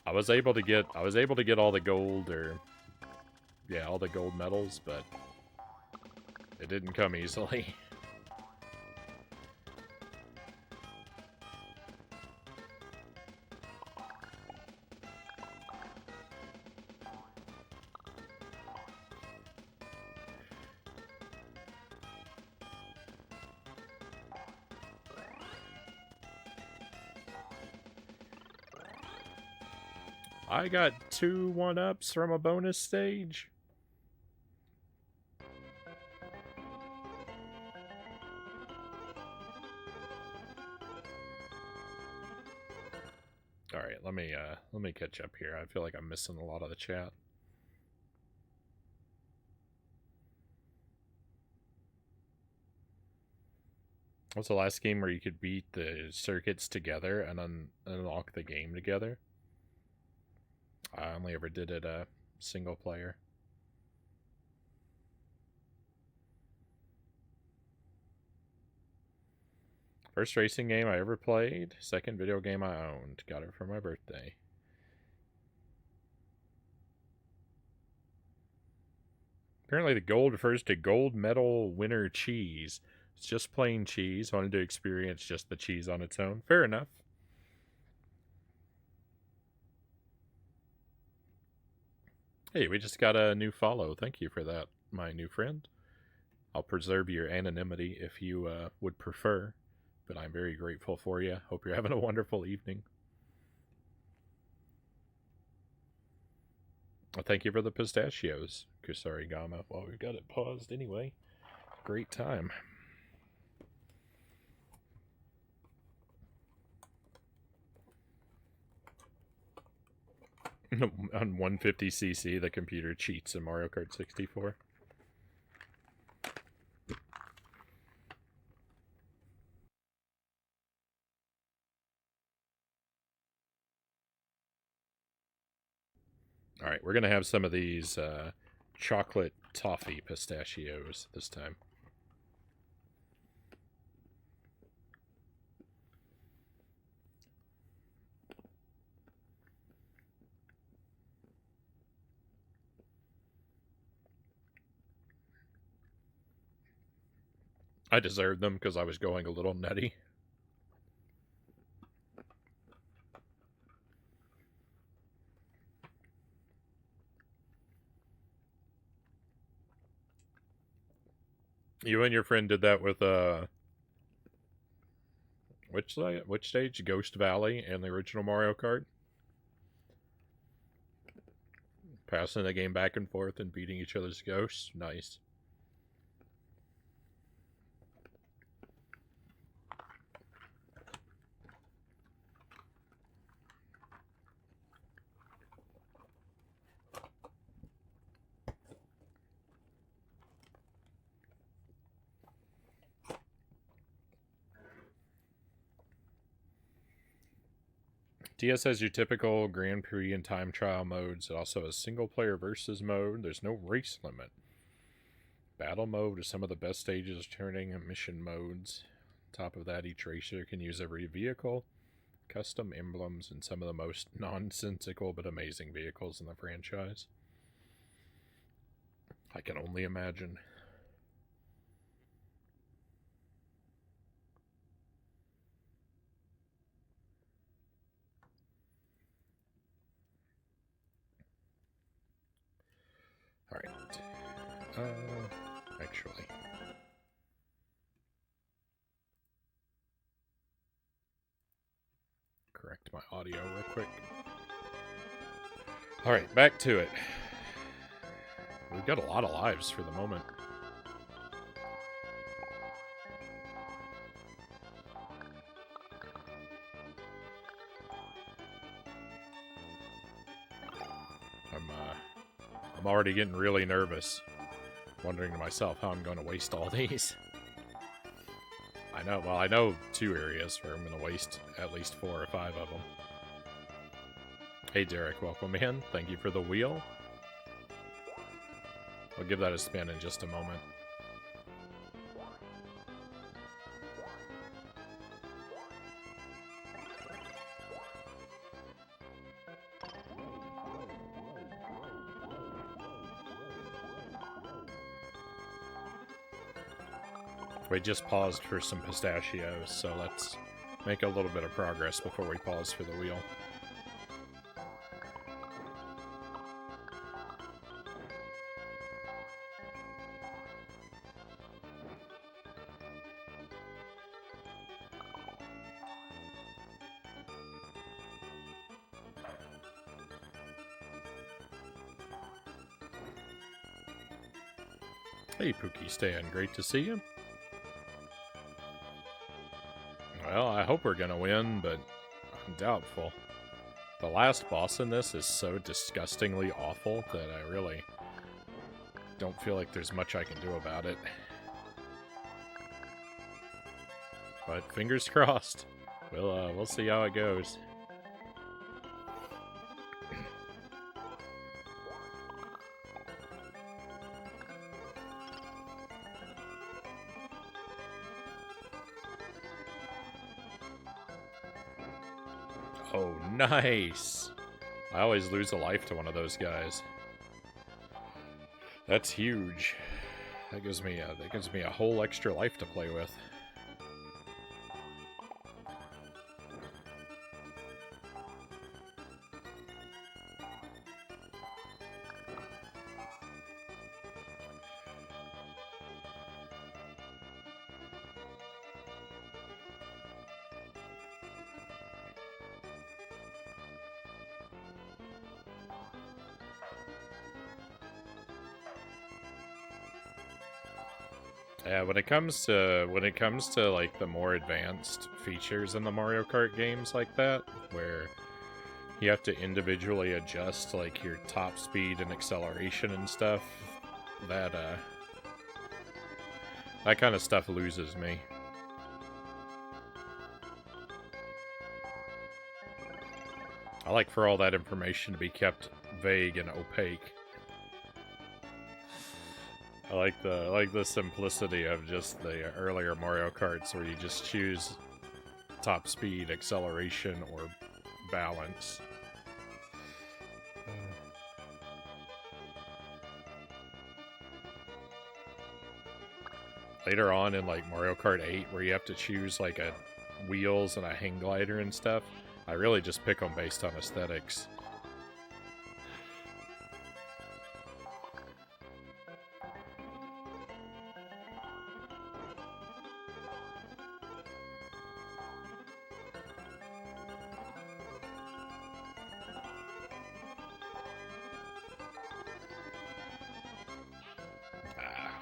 I was able to get all the gold all the gold medals, but it didn't come easily. I got 2 1-ups from a bonus stage. All right, let me catch up here. I feel like I'm missing a lot of the chat. What's the last game where you could beat the circuits together and unlock the game together? I only ever did it single player. First racing game I ever played. Second video game I owned. Got it for my birthday. Apparently the gold refers to gold medal winner cheese. It's just plain cheese. Wanted to experience just the cheese on its own. Fair enough. Hey, we just got a new follow. Thank you for that, my new friend. I'll preserve your anonymity if you would prefer, but I'm very grateful for you. Hope you're having a wonderful evening. Well, thank you for the pistachios, Kusarigama. Well, we've got it paused anyway. Great time. On 150cc, the computer cheats in Mario Kart 64. Alright, we're going to have some of these chocolate toffee pistachios this time. I deserved them because I was going a little nutty. You and your friend did that with which stage? Ghost Valley and the original Mario Kart? Passing the game back and forth and beating each other's ghosts? Nice. DS has your typical Grand Prix and time trial modes. It also has single player versus mode. There's no race limit. Battle mode is some of the best stages, turning and mission modes. On top of that, each racer can use every vehicle, custom emblems, and some of the most nonsensical but amazing vehicles in the franchise. I can only imagine. Actually. Correct my audio real quick. Alright, back to it. We've got a lot of lives for the moment. I'm already getting really nervous, wondering to myself how I'm going to waste all these. I know 2 areas where I'm going to waste at least 4 or 5 of them. Hey Derek, welcome in. Thank you for the wheel. I'll give that a spin in just a moment. We just paused for some pistachios, so let's make a little bit of progress before we pause for the wheel. Hey Pookie Stan, great to see you. Well, I hope we're gonna win, but I'm doubtful. The last boss in this is so disgustingly awful that I really don't feel like there's much I can do about it. But fingers crossed. We'll see how it goes. Oh, nice! I always lose a life to one of those guys. That's huge. That gives me a whole extra life to play with. Yeah, when it comes to like the more advanced features in the Mario Kart games like that, where you have to individually adjust like your top speed and acceleration and stuff, that kind of stuff loses me. I like for all that information to be kept vague and opaque. I like the simplicity of just the earlier Mario Karts where you just choose top speed, acceleration, or balance. Later on in like Mario Kart 8 where you have to choose like a wheels and a hang glider and stuff, I really just pick them based on aesthetics.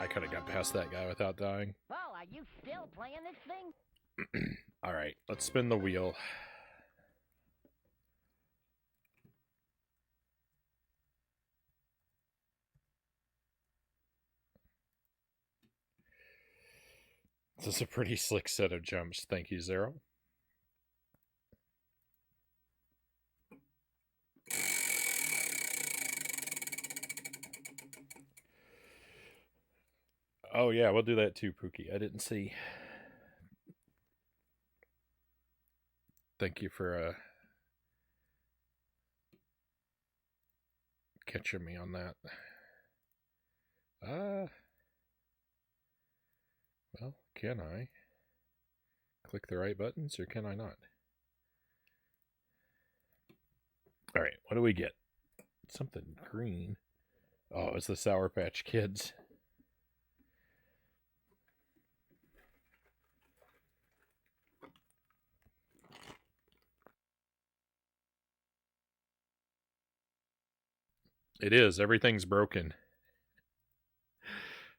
I could have got past that guy without dying. Well, are you still playing this thing? Alright, let's spin the wheel. This is a pretty slick set of jumps. Thank you, Zero. Oh yeah, we'll do that too, Pookie. I didn't see. Thank you for catching me on that. Well, can I click the right buttons or can I not? All right, what do we get? Something green. Oh, it's the Sour Patch Kids. It is. Everything's broken.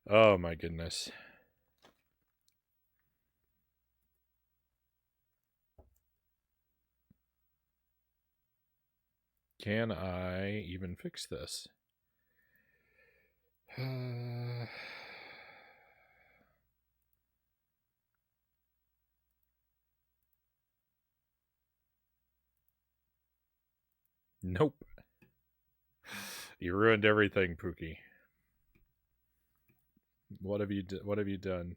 Oh my goodness. Can I even fix this? Nope. You ruined everything, Pookie. What have you done?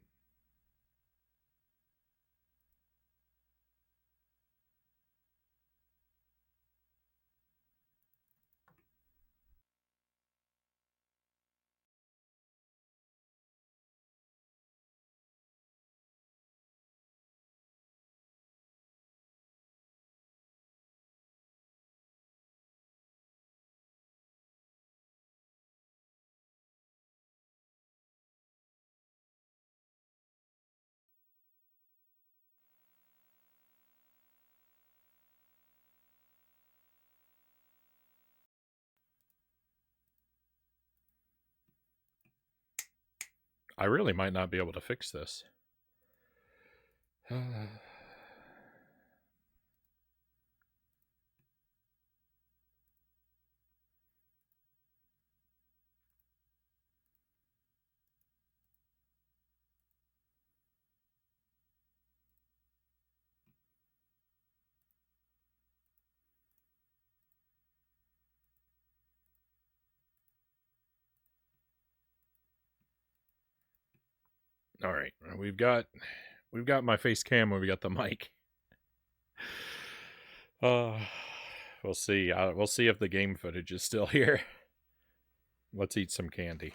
I really might not be able to fix this. All right, we've got my face cam and we got the mic. We'll see. We'll see if the game footage is still here. Let's eat some candy.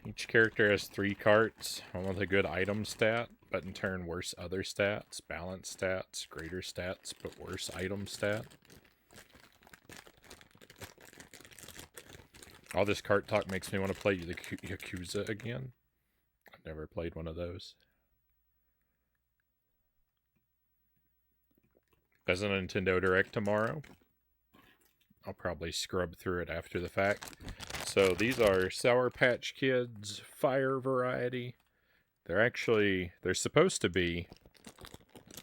Each character has 3 carts, one with a good item stat, but in turn worse other stats, balance stats, greater stats, but worse item stat. All this cart talk makes me want to play the Yakuza again. I've never played one of those. There's a Nintendo Direct tomorrow. I'll probably scrub through it after the fact. So these are Sour Patch Kids Fire variety. They're supposed to be,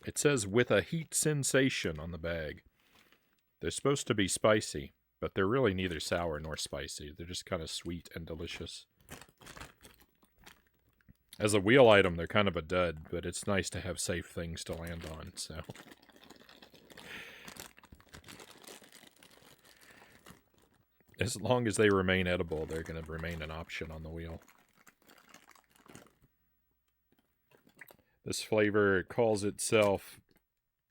it says with a heat sensation on the bag. They're supposed to be spicy, but they're really neither sour nor spicy. They're just kind of sweet and delicious. As a wheel item, they're kind of a dud, but it's nice to have safe things to land on, so. As long as they remain edible, they're going to remain an option on the wheel. This flavor calls itself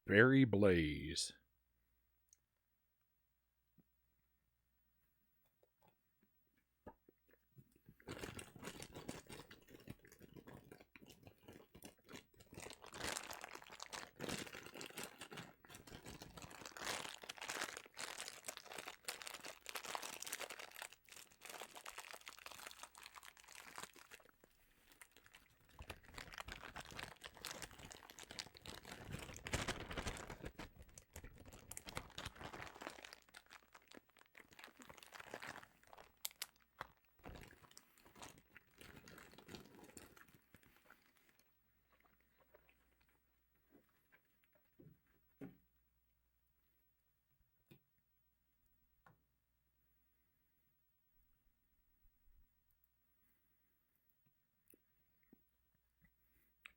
Berry Blaze.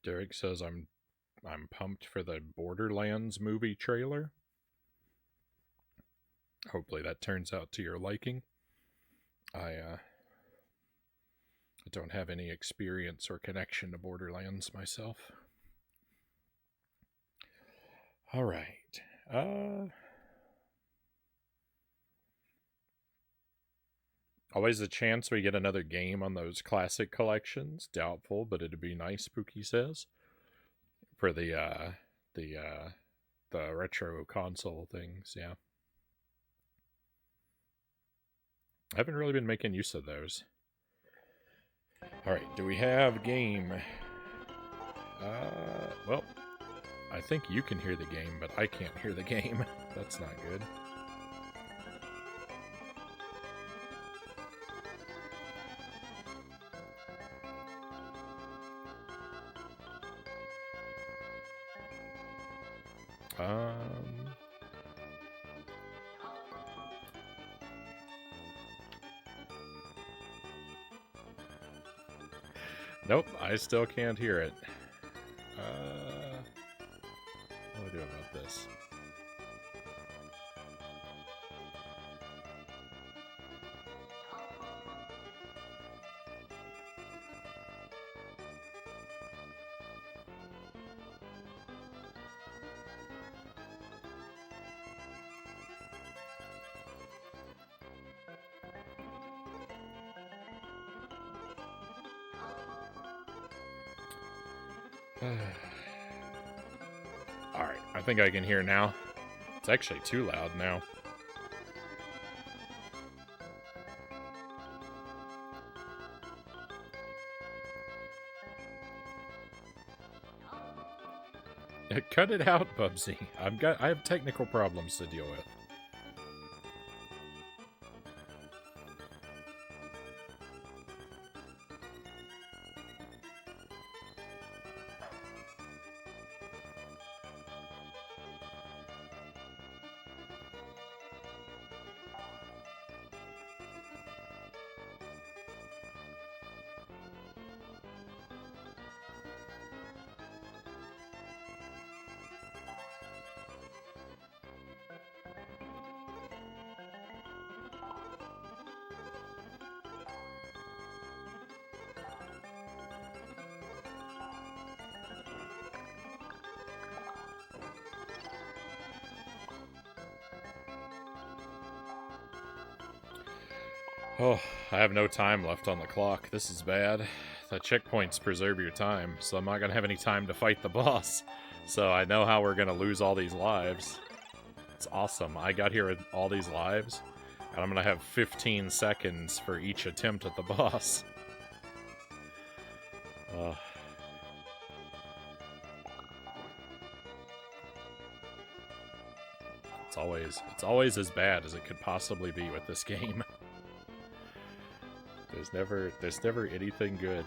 Derek says I'm pumped for the Borderlands movie trailer. Hopefully that turns out to your liking. I don't have any experience or connection to Borderlands myself. All right. Always a chance we get another game on those classic collections. Doubtful, but it'd be nice, Spooky says. For the retro console things, yeah. I haven't really been making use of those. Alright, do we have game? Well, I think you can hear the game, but I can't hear the game. That's not good. Nope, I still can't hear it. What do I do about this? Alright, I think I can hear now. It's actually too loud now. Cut it out, Bubsy. I have technical problems to deal with. Oh, I have no time left on the clock. This is bad. The checkpoints preserve your time, so I'm not going to have any time to fight the boss. So I know how we're going to lose all these lives. It's awesome. I got here with all these lives, and I'm going to have 15 seconds for each attempt at the boss. It's always as bad as it could possibly be with this game. There's never anything good.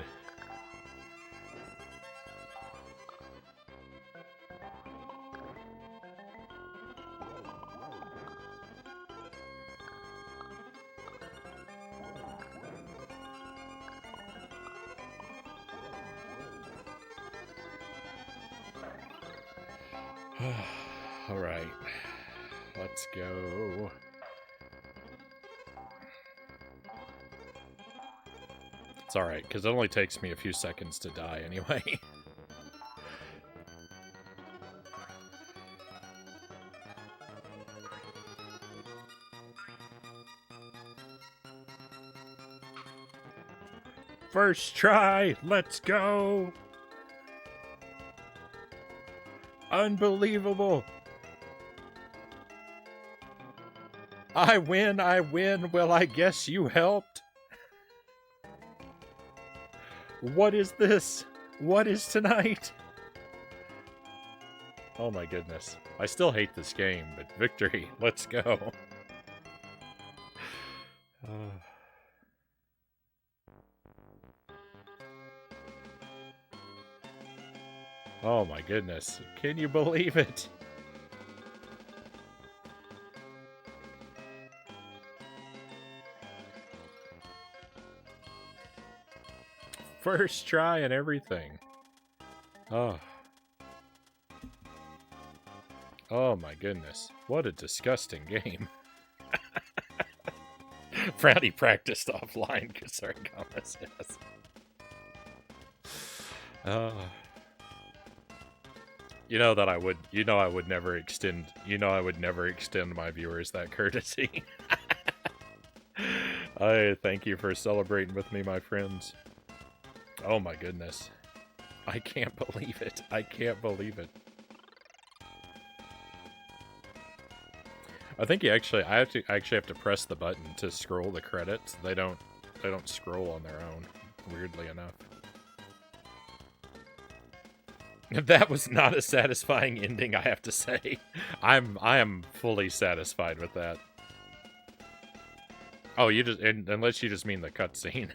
All right. Let's go. It's alright, because it only takes me a few seconds to die anyway. First try! Let's go! Unbelievable! I win! Well, I guess you helped. What is this? What is tonight? Oh my goodness. I still hate this game, but victory. Let's go. Oh my goodness. Can you believe it? First try and everything. Oh. Oh my goodness. What a disgusting game. Frownie practiced offline, Kusarigama says. You know that I would never extend my viewers that courtesy. I thank you for celebrating with me, my friends. Oh my goodness. I can't believe it. I can't believe it. I think I actually have to press the button to scroll the credits. They don't scroll on their own, weirdly enough. That was not a satisfying ending, I have to say. I am fully satisfied with that. Oh, you just unless you just mean the cutscene.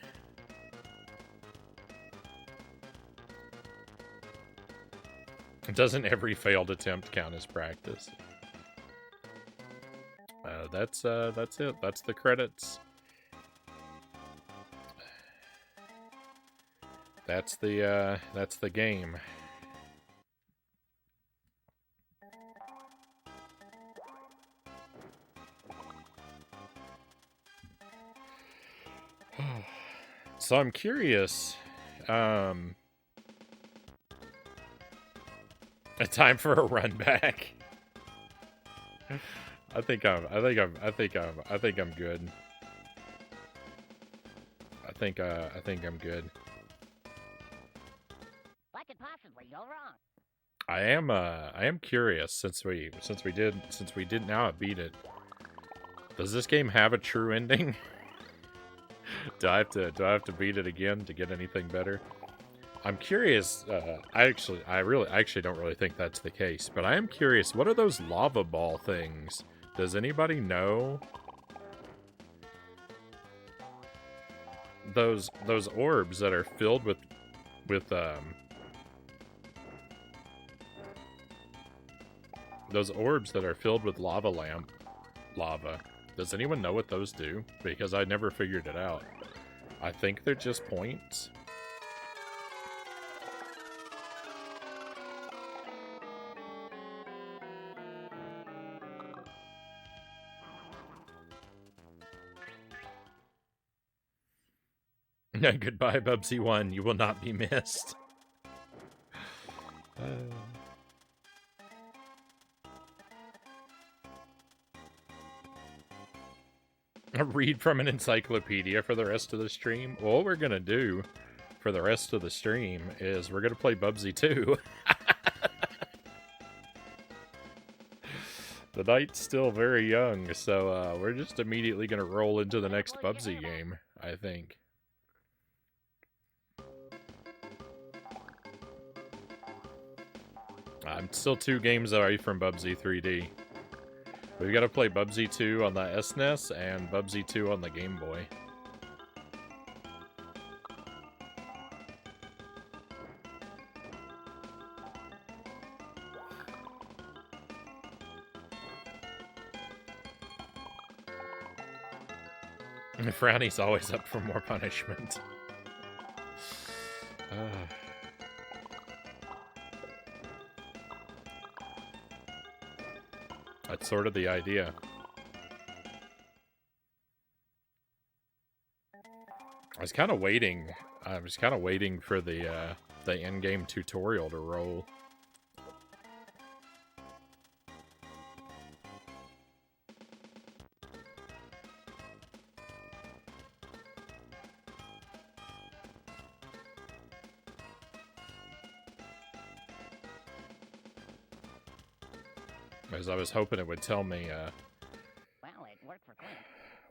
Doesn't every failed attempt count as practice? That's it. That's the credits. That's the game. So I'm curious. A time for a run back. I think I'm good. I think I'm good. What could possibly go wrong? I am curious since we did now beat it. Does this game have a true ending? do I have to beat it again to get anything better? I'm curious. I actually don't really think that's the case, but I am curious. What are those lava ball things? Does anybody know? Those orbs that are filled with those orbs that are filled with lava. Does anyone know what those do? Because I never figured it out. I think they're just points. Goodbye, Bubsy 1. You will not be missed. Read from an encyclopedia for the rest of the stream? Well, what we're going to do for the rest of the stream is we're going to play Bubsy 2. The night's still very young, so we're just immediately going to roll into the next Bubsy game, I think. I'm still 2 games away from Bubsy 3D. We've got to play Bubsy 2 on the SNES and Bubsy 2 on the Game Boy. Frownie's always up for more punishment. That's sort of the idea. I was kind of waiting for the in-game tutorial to roll. Because I was hoping it would tell me Well, it worked for Clint.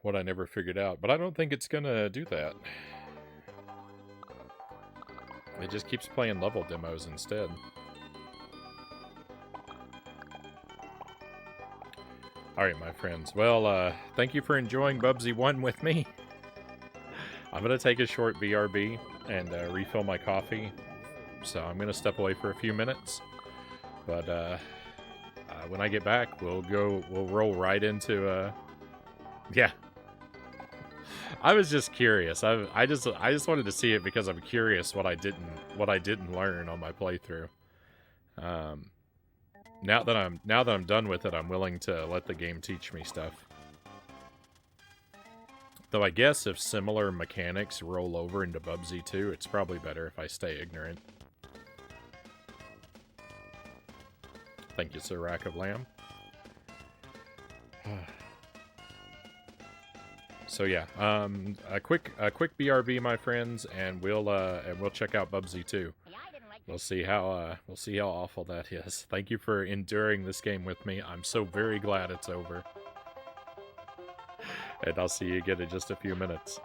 what I never figured out, but I don't think it's gonna do that. It just keeps playing level demos instead. Alright, my friends. Well, thank you for enjoying Bubsy 1 with me. I'm gonna take a short BRB and refill my coffee. So I'm gonna step away for a few minutes. But when I get back, we'll roll right into yeah. I was just curious. I just wanted to see it because I'm curious what I didn't learn on my playthrough. Now that I'm done with it, I'm willing to let the game teach me stuff. Though I guess if similar mechanics roll over into Bubsy 2, it's probably better if I stay ignorant. Thank you, Sir Rack of Lamb. So yeah, a quick BRB, my friends, and we'll check out Bubsy 2. We'll see how awful that is. Thank you for enduring this game with me. I'm so very glad it's over. And I'll see you again in just a few minutes.